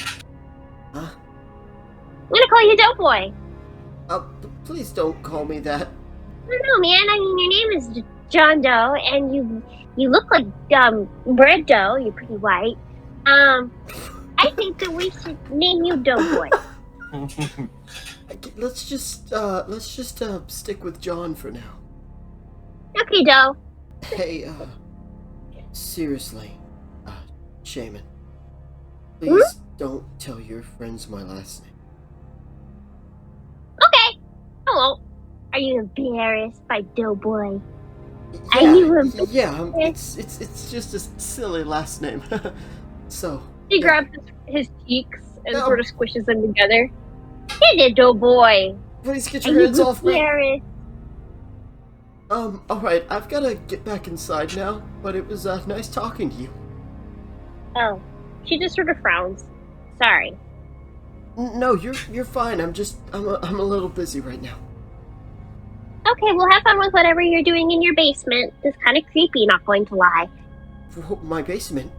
Huh?
I'm gonna call you Doughboy.
Please don't call me that.
I don't know, man. I mean, your name is John Doe, and you look like bread dough. You're pretty white. I think that we should name you Doughboy.
Let's just stick with John for now.
Okay, Doe.
Hey, seriously, Shaman, please don't tell your friends my last name.
Okay. I won't. Are you embarrassed by Doughboy?
Yeah,
Are you embarrassed?
yeah, it's just a silly last name. So
She
yeah.
grabs his cheeks and
No.
sort of squishes them together. Hey there, Doughboy.
Please get
Are
your
you
hands off me.
embarrassed?
Alright, I've gotta get back inside now, but it was nice talking to you.
Oh, she just sort of frowns. Sorry.
No, you're fine. I'm a little busy right now.
Okay, well, have fun with whatever you're doing in your basement. It's kind of creepy, not going to lie.
My basement.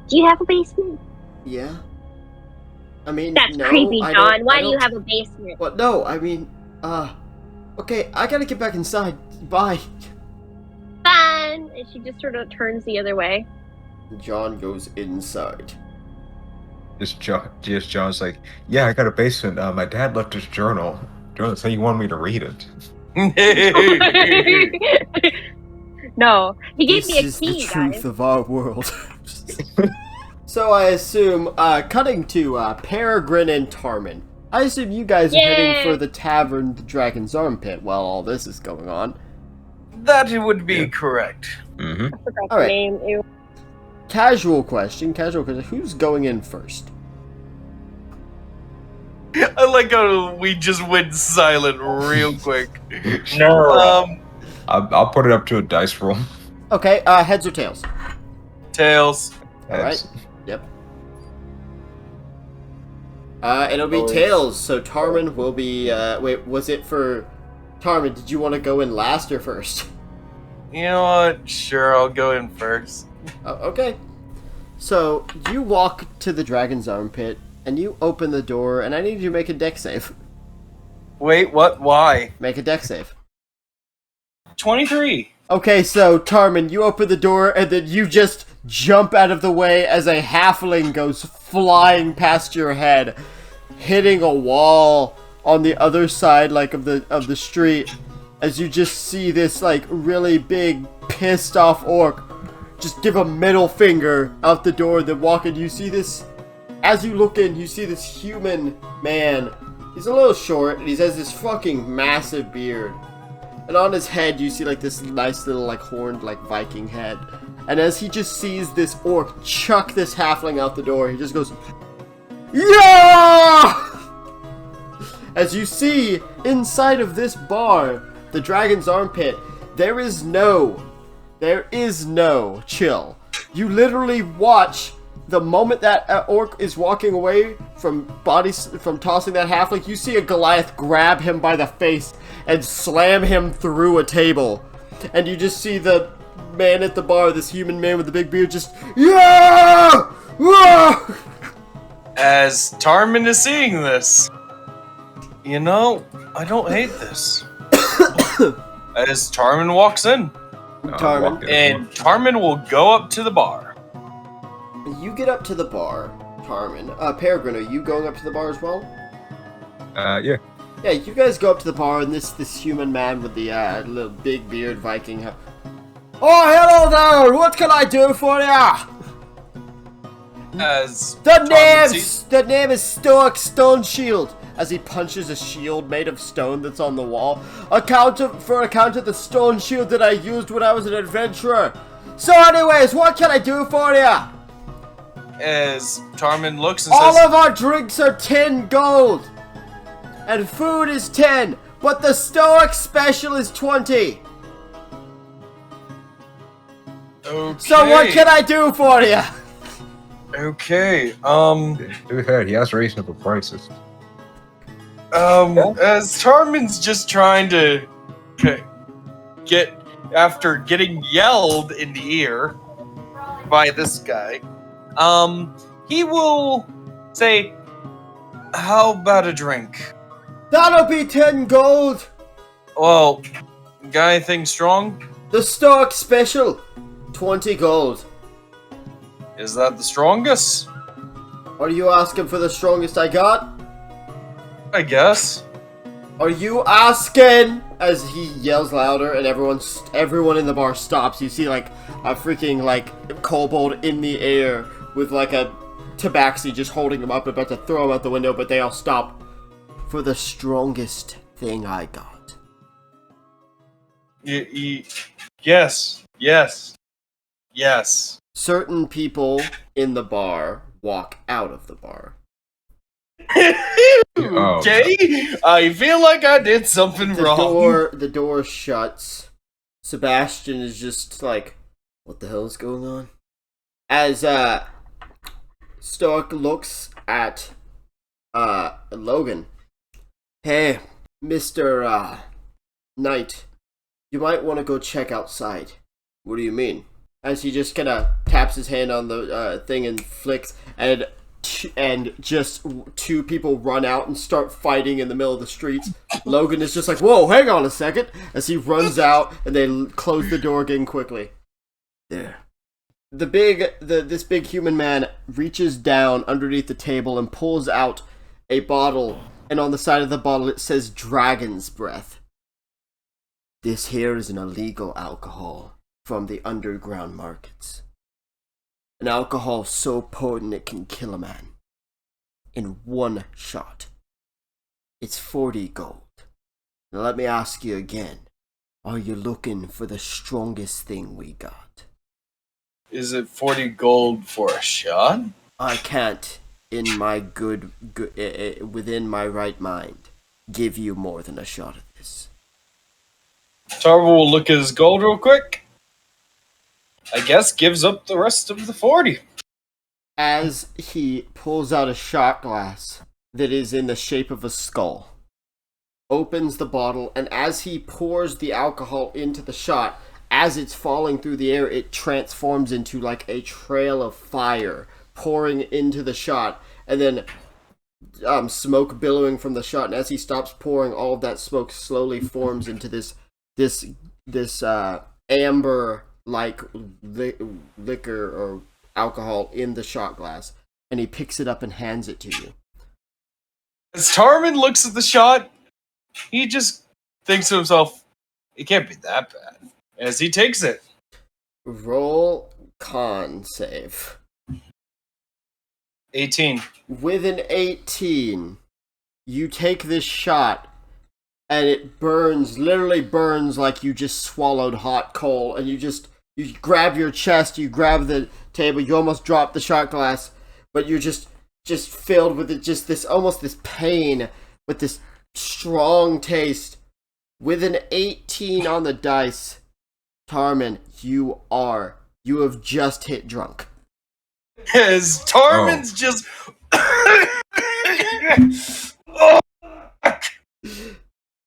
Do you have a basement?
Yeah. I mean,
That's
no,
creepy,
I
John.
don't-
Why
I
do you
don't-
have a basement?
What? No, I mean, okay, I gotta get back inside. Bye.
Fun! And she just sort of turns the other way.
John goes inside.
Just John's like, yeah, I got a basement. My dad left his journal. John said he wanted me to read it.
No, he gave me a
This is
key,
the truth
guys.
of our world. So I assume, cutting to Peregrine and Tarman. I assume you guys are heading
Yay!
for the tavern, the Dragon's Armpit, while all this is going on.
That would be
Yeah.
correct.
Mm-hmm.
I forgot
All
the
right.
name. Ew.
Casual question. Who's going in first?
I like how we just went silent real quick.
No.
I'll put it up to a dice roll.
Okay, heads or tails?
Tails.
Alright. Yep. It'll be
Always.
tails, so Tarmin will be, wait, was it for... Tarmin, did you want to go in last or first?
You know what? Sure, I'll go in first.
Oh, okay. So, you walk to the dragon's armpit, and you open the door, and I need you to make a dex save.
Wait, what? Why?
Make a dex save.
23.
Okay, so, Tarmin, you open the door, and then you just jump out of the way as a halfling goes flying past your head, hitting a wall on the other side, like, of the street, as you just see this, like, really big, pissed off orc just give a middle finger out the door, then walk in. You see this, as you look in, you see this human man. He's a little short, and he has this fucking massive beard. And on his head, you see, like, this nice little, like, horned, like, Viking head. And as he just sees this orc chuck this halfling out the door, he just goes, yeah! As you see, inside of this bar, the Dragon's Armpit, there is no chill. You literally watch the moment that orc is walking away from tossing that halfling, you see a Goliath grab him by the face and slam him through a table. And you just see the man at the bar, this human man with the big beard, just, yeah! Ah!
As Tarmin is seeing this, you know, I don't hate this. As Tarmin walks in,
Tarmin.
and Tarmin will go up to the bar.
You get up to the bar, Tarmin. Peregrine, are you going up to the bar as well?
Yeah.
Yeah, you guys go up to the bar, and this human man with the little big beard Viking. Oh, hello there! What can I do for ya?
As
The name is Stoic Stone Shield. As he punches a shield made of stone that's on the wall. Account of the stone shield that I used when I was an adventurer. So anyways, what can I do for ya?
As Tarmin looks and
All
says,
of our drinks are 10 gold. And food is 10. But the Stoic special is 20.
okay.
So what can I do for ya?
Okay,
To be fair, he has reasonable prices.
as Tarmin's just trying to get, after getting yelled in the ear by this guy, he will say, how about a drink?
That'll be 10 gold.
Well, got anything strong?
The Stoic special, 20 gold.
Is that the strongest?
Are you asking for the strongest I got?
I guess.
Are you asking? As he yells louder and everyone in the bar stops. You see like a freaking like kobold in the air with like a tabaxi just holding him up, about to throw him out the window, but they all stop. For the strongest thing I got.
Yes.
Certain people in the bar walk out of the bar.
Okay, I feel like I did something wrong.
The door shuts. Sebastian is just like, what the hell is going on? As Stoic looks at Logan. Hey, Mr. Knight, you might want to go check outside. What do you mean? As he just kind of taps his hand on the thing and flicks, and just two people run out and start fighting in the middle of the streets. Logan is just like, whoa, hang on a second, as he runs out, and they close the door again quickly. There. This big human man reaches down underneath the table and pulls out a bottle, and on the side of the bottle it says Dragon's Breath. This here is an illegal alcohol from the underground markets. An alcohol so potent it can kill a man. In one shot. It's 40 gold. Now let me ask you again. Are you looking for the strongest thing we got?
Is it 40 gold for a shot?
I can't, in my within my right mind, give you more than a shot at this.
Tarver will look at his gold real quick. I guess gives up the rest of the 40.
As he pulls out a shot glass that is in the shape of a skull, opens the bottle, and as he pours the alcohol into the shot, as it's falling through the air, it transforms into like a trail of fire pouring into the shot, and then smoke billowing from the shot. And as he stops pouring, all of that smoke slowly forms into this amber like liquor or alcohol in the shot glass, and he picks it up and hands it to you.
As Tarman looks at the shot, he just thinks to himself, it can't be that bad. As he takes it.
Roll con save.
18.
With an 18, you take this shot, and it burns, literally burns like you just swallowed hot coal, and you grab your chest, you grab the table, you almost drop the shot glass, but you're just filled with it, just this, almost this pain, with this strong taste. With an 18 on the dice, Tarman, you have just hit drunk.
As Tarman's just...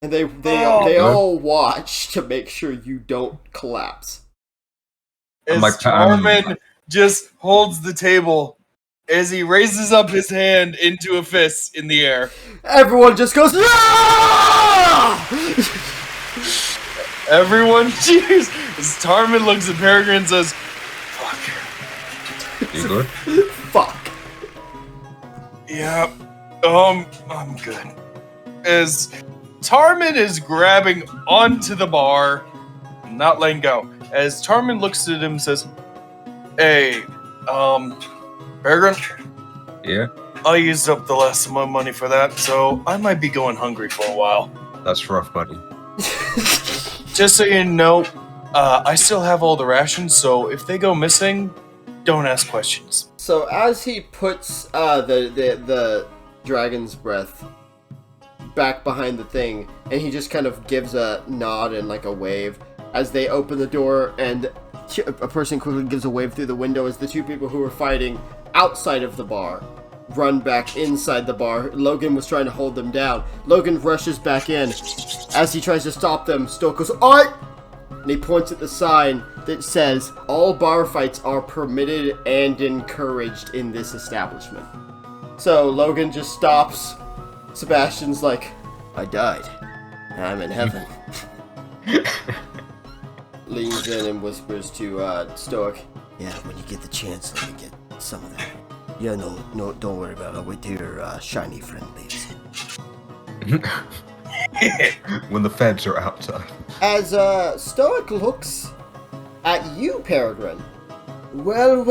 And they all watch to make sure you don't collapse.
As Tarman just holds the table as he raises up his hand into a fist in the air.
Everyone just goes, "Ah!"
Everyone cheers as Tarman looks at Peregrine and says, "Fuck."
You good?
Fuck.
Yeah, I'm good. As Tarman is grabbing onto the bar, not letting go. As Tarman looks at him and says, "Hey, Peregrine?
Yeah?
I used up the last of my money for that, so I might be going hungry for a while.
That's rough, buddy.
Just so you know, I still have all the rations, so if they go missing, don't ask questions."
So as he puts the dragon's breath back behind the thing, and he just kind of gives a nod and like a wave as they open the door, and a person quickly gives a wave through the window as the two people who were fighting outside of the bar run back inside the bar. Logan was trying to hold them down. Logan rushes back in. As he tries to stop them, Stoke goes, "Oi!" And he points at the sign that says, "All bar fights are permitted and encouraged in this establishment." So Logan just stops. Sebastian's like, "I died. I'm in heaven." Leans in and whispers to Stoic, "Yeah, when you get the chance, let me get some of that." "Yeah, no, don't worry about it. I'll wait till your shiny friend leaves."
When the feds are outside.
As Stoic looks at you, Peregrine. Well.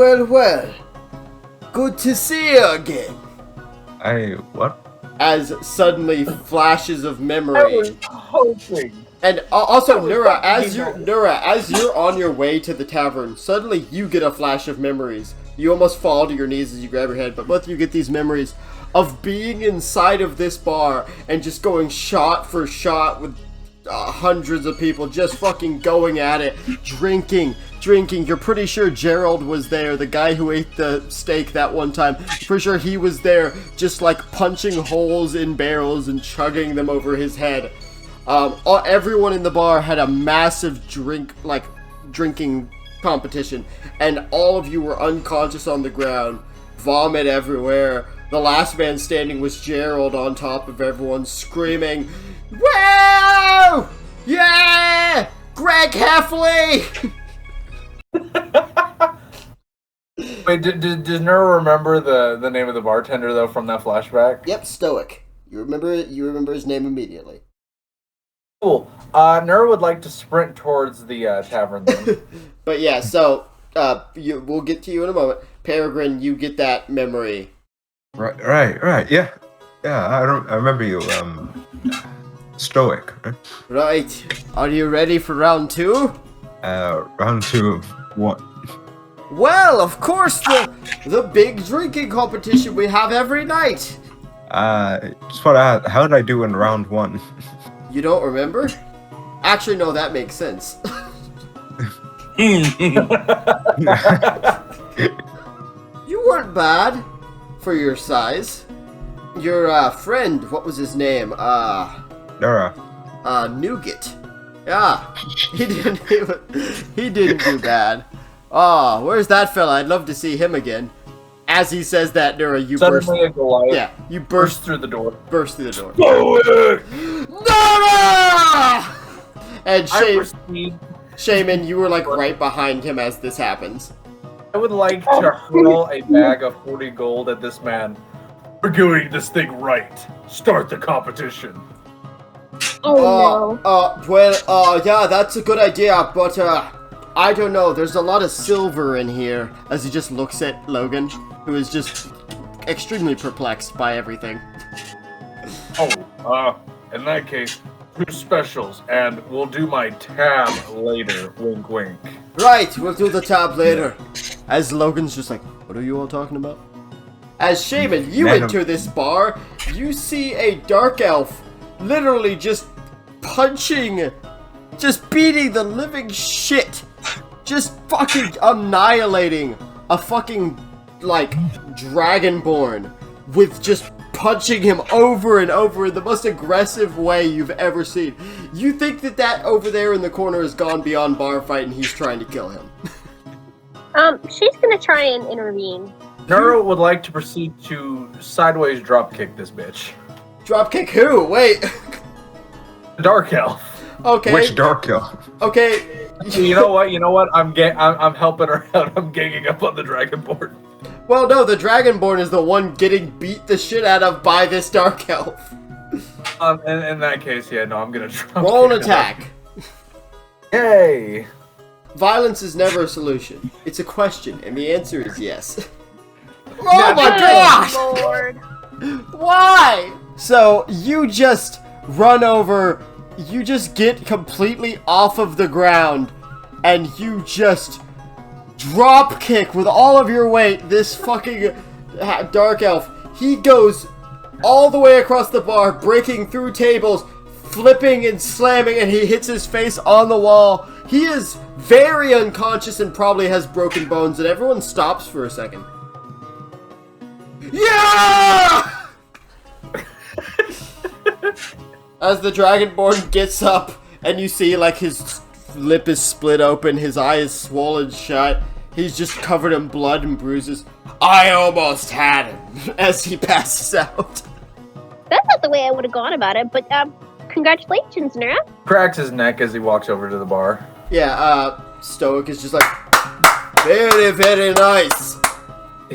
Good to see you again.
What?
As suddenly flashes of
I
memory.
was hoping.
And also, Nura, as you're on your way to the tavern, suddenly you get a flash of memories. You almost fall to your knees as you grab your head, but both of you get these memories of being inside of this bar and just going shot for shot with hundreds of people just fucking going at it, drinking. You're pretty sure Gerald was there, the guy who ate the steak that one time. Pretty sure he was there, just like punching holes in barrels and chugging them over his head. Everyone in the bar had a massive drinking competition, and all of you were unconscious on the ground, vomit everywhere. The last man standing was Gerald on top of everyone, screaming, "Wow! Yeah! Greg Heffley!"
Wait, does Nura remember the name of the bartender though from that flashback?
Yep, Stoic. You remember his name immediately.
Cool. Nura would like to sprint towards the tavern then.
But yeah, so we'll get to you in a moment. Peregrine, you get that memory.
Right. Yeah. I remember you. Stoic. Right?
Right. Are you ready for round 2?
Round 2 of what?
Well, of course, the big drinking competition we have every night.
Just want to ask, how did I do in round 1?
You don't remember? Actually, no, that makes sense. You weren't bad for your size. Your friend, what was his name?
Nora.
Nougat. Yeah, he didn't do bad. Oh, where's that fella? I'd love to see him again. As he says that, Nora, you burst.
Suddenly a Goliath
Yeah, you
burst
burst
through the door.
through the door.
Go it!
Nora! And
I proceed.
Shaman, you were like right behind him as this happens.
I would like to hurl a bag of 40 gold at this man.
We're doing this thing right. Start the competition.
Oh no.
Well, yeah, that's a good idea, but, I don't know, there's a lot of silver in here, as he just looks at Logan, who is just extremely perplexed by everything.
Oh, in that case, 2 specials, and we'll do my tab later. Wink, wink.
Right, we'll do the tab later. As Logan's just like, what are you all talking about? As Shaman, you
Man,
enter this bar, you see a dark elf literally just punching, just beating the living shit, just fucking annihilating a fucking, like, dragonborn with just punching him over and over in the most aggressive way you've ever seen. You think that over there in the corner has gone beyond bar fight and he's trying to kill him.
She's gonna try and intervene.
Nero would like to proceed to sideways dropkick this bitch.
Dropkick who? Wait.
Dark Elf.
Okay.
Which dark elf?
Okay.
You know what? I'm helping her out. I'm ganging up on the dragonborn.
Well, no, the Dragonborn is the one getting beat the shit out of by this dark elf.
In that case, yeah, no, I'm gonna drop.
Roll an attack.
Yay!
Violence is never a solution. It's a question, and the answer is yes. Oh my gosh!
Lord.
Why? So, you just run over, you just get completely off of the ground, and you just drop kick with all of your weight this fucking dark elf. He goes all the way across the bar, breaking through tables, flipping and slamming, and he hits his face on the wall. He is very unconscious and probably has broken bones, and everyone stops for a second. Yeah! As the Dragonborn gets up, and you see, like, his lip is split open, his eye is swollen shut, he's just covered in blood and bruises. I almost had him, as he passes out.
That's not the way I would have gone about it, but congratulations, Nora.
Cracks his neck as he walks over to the bar.
Yeah, Stoic is just like, very, very nice.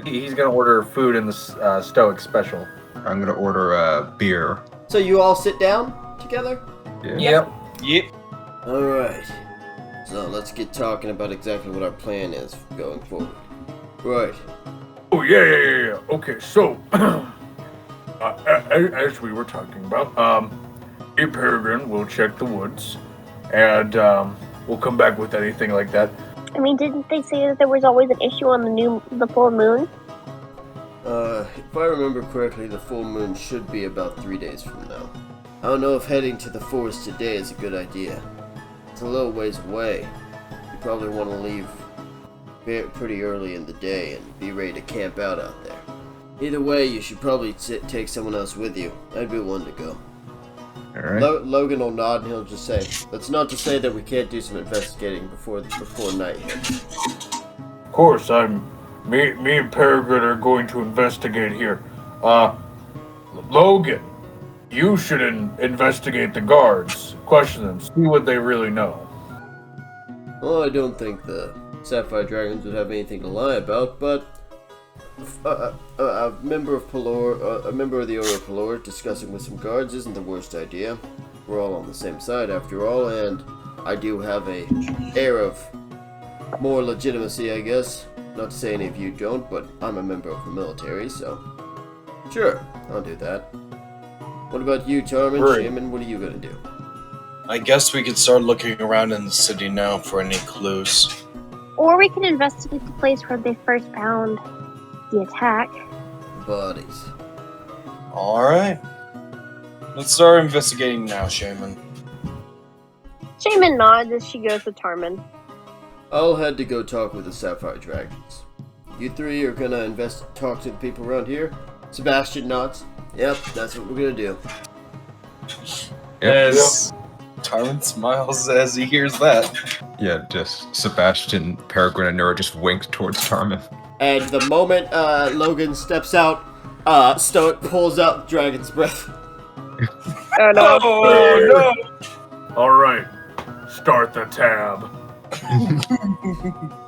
He's gonna order food in the Stoic special.
I'm gonna order a beer.
So you all sit down together?
Yep.
Yep.
Alright. So let's get talking about exactly what our plan is going forward. Right.
Oh, yeah. Okay, so, as we were talking about, me and Peregrine will check the woods, and we'll come back with anything like that.
I mean, didn't they say that there was always an issue on the full moon?
If I remember correctly, the full moon should be about 3 days from now. I don't know if heading to the forest today is a good idea. It's a little ways away. You probably want to leave pretty early in the day and be ready to camp out there. Either way, you should probably take someone else with you. I'd be one to go.
Alright.
Logan will nod and he'll just say, that's not to say that we can't do some investigating before night hits.
Of course, me and Peregrine are going to investigate here. Logan, you should investigate the guards, question them, see what they really know.
Well, I don't think the Sapphire Dragons would have anything to lie about, but a member of the Order of Pelor discussing with some guards isn't the worst idea. We're all on the same side after all, and I do have a air of more legitimacy, I guess. Not to say any of you don't, but I'm a member of the military, so sure, I'll do that. What about you, Tarman?
Right.
Shaman, what are you gonna do?
I guess we could start looking around in the city now for any clues.
Or we can investigate the place where they first found the attack.
Bodies.
Alright. Let's start investigating now, Shaman.
Shaman nods as she goes with Tarman.
I'll head to go talk with the Sapphire Dragons. You three are gonna talk to the people around here? Sebastian nods. Yep, that's what we're gonna do.
As Tarman smiles as he hears that.
Yeah, just Sebastian, Peregrine, and Nura just wink towards Tarman.
And the moment Logan steps out, Stoic pulls out Dragon's Breath.
Oh no.
Oh no!
Alright, start the tab.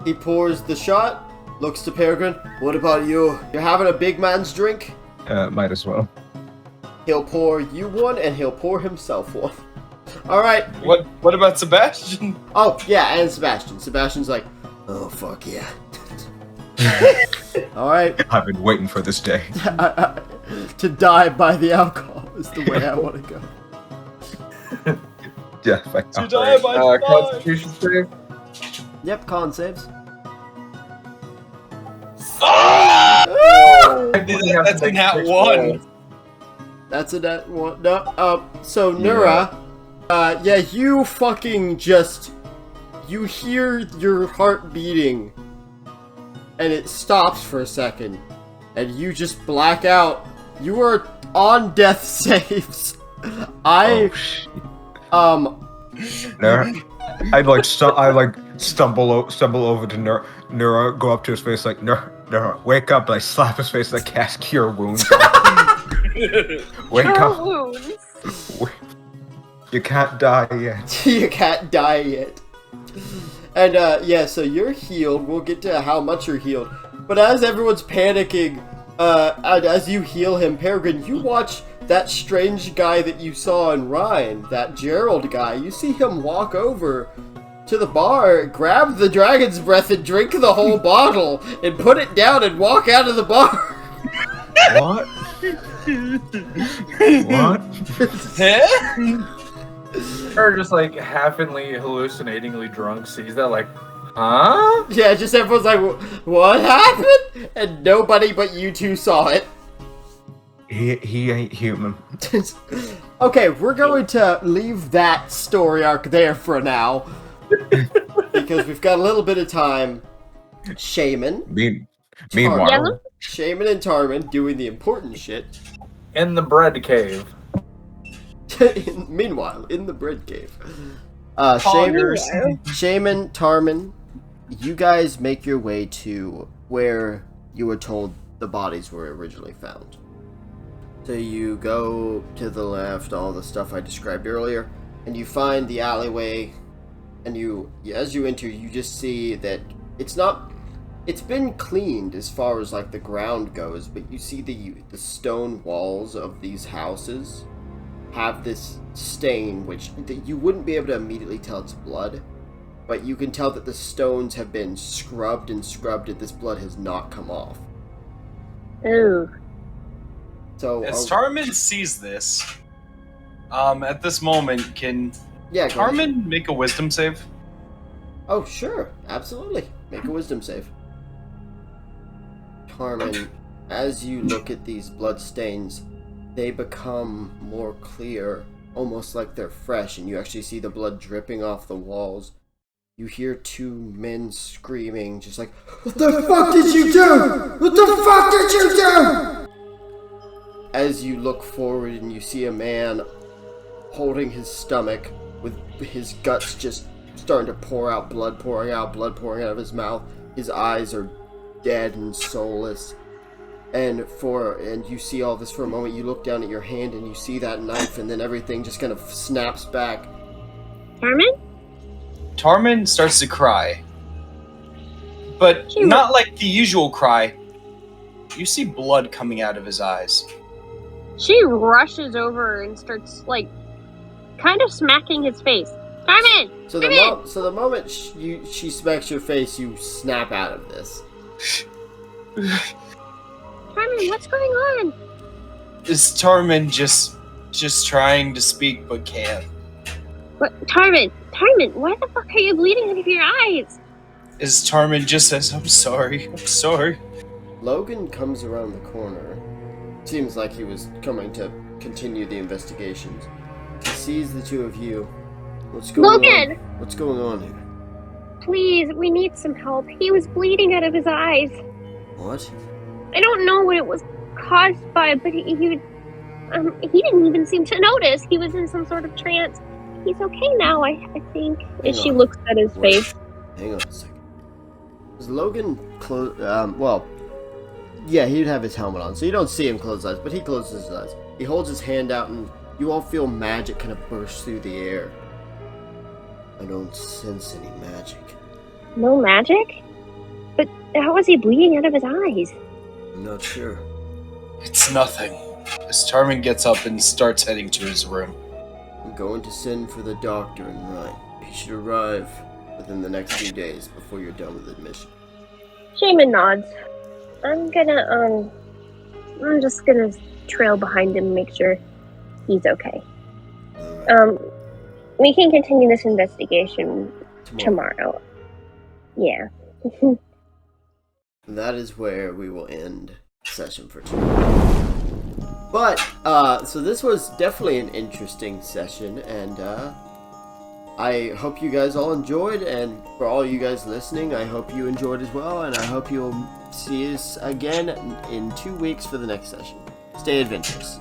He pours the shot, looks to Peregrine. What about you? You're having a big man's drink?
Might as well.
He'll pour you one, and he'll pour himself one. Alright.
What about Sebastian?
Oh, yeah, and Sebastian. Sebastian's like, oh, fuck yeah. Alright.
I've been waiting for this day.
To die by the alcohol is the way I want to go.
Yeah,
To die by fire.
Constitution save.
Yep, con saves.
Oh! That's a nat 1.
That's a nat 1. No, so Nura, yeah, you fucking just, you hear your heart beating, and it stops for a second, and you just black out. You are on death saves.
Nura, I stumble over to Nura, go up to his face like, Nura, wake up, and I slap his face and I cast Cure Wounds. Wake up.
Wounds.
You can't die yet.
You can't die yet. And yeah, so you're healed. We'll get to how much you're healed. But as everyone's panicking, and as you heal him, Peregrine, you watch that strange guy that you saw in Rhine, that Gerald guy. You see him walk over to the bar, grab the Dragon's Breath and drink the whole bottle, and put it down and walk out of the bar.
What? What?
Or just like halfingly, hallucinatingly drunk sees that like, huh?
Yeah, just everyone's like, what happened? And nobody but you two saw it.
He ain't human.
Okay, we're going to leave that story arc there for now. Because we've got a little bit of time. Shaman.
Meanwhile,
Shaman and Tarman doing the important shit.
In the bread cave.
Meanwhile, in the bread cave.
Ponders.
Shaman, Tarman, you guys make your way to where you were told the bodies were originally found. So you go to the left, all the stuff I described earlier, and you find the alleyway, and as you enter, you just see that it's been cleaned as far as like the ground goes, but you see the stone walls of these houses have this stain, which you wouldn't be able to immediately tell it's blood, but you can tell that the stones have been scrubbed and this blood has not come off.
Ooh.
So
As Tarman sees this, at this moment, can
yeah, go ahead.
Tarman make a wisdom save?
Oh, sure. Absolutely. Make a wisdom save. Tarman, as you look at these blood stains, they become more clear, almost like they're fresh, and you actually see the blood dripping off the walls. You hear two men screaming, just like, "What the fuck did you do? What the fuck did you do?" As you look forward and you see a man holding his stomach with his guts just starting to pour out blood, pouring out of his mouth. His eyes are dead and soulless. And you see all this for a moment. You look down at your hand and you see that knife, and then everything just kind of snaps back.
Tarman?
Tarman starts to cry. But not like the usual cry. You see blood coming out of his eyes.
She rushes over and starts, like, kind of smacking his face. Tarman!
So the moment she smacks your face, you snap out of this.
Tarman, what's going on?
Is Tarman just trying to speak but can't?
What? Tarman, why the fuck are you bleeding out of your eyes?
Is Tarman just says, I'm sorry.
Logan comes around the corner. Seems like he was coming to continue the investigations. He sees the two of you. What's going
Logan!
on? What's going on here?
please, we need some help. He was bleeding out of his eyes.
What?
I don't know what it was caused by, but he didn't even seem to notice. He was in some sort of trance. He's okay now, I think.
Hang
As she
on.
looks at his
Wait.
face.
Hang on a second. Does Logan close? Well, yeah, he'd have his helmet on, so you don't see him close his eyes, but he closes his eyes. He holds his hand out, and you all feel magic kind of burst through the air. I don't sense any magic.
No magic? But how was he bleeding out of his eyes?
I'm not sure.
It's nothing. Starman gets up and starts heading to his room.
I'm going to send for the doctor and Ryan. He should arrive within the next few days before you're done with admission.
Shaman nods. I'm just gonna trail behind him and make sure he's okay.
Alright.
We can continue this investigation tomorrow. Yeah.
That is where we will end session for tonight. But, so this was definitely an interesting session, and, I hope you guys all enjoyed, and for all you guys listening, I hope you enjoyed as well, and I hope you'll see us again in 2 weeks for the next session. Stay adventurous.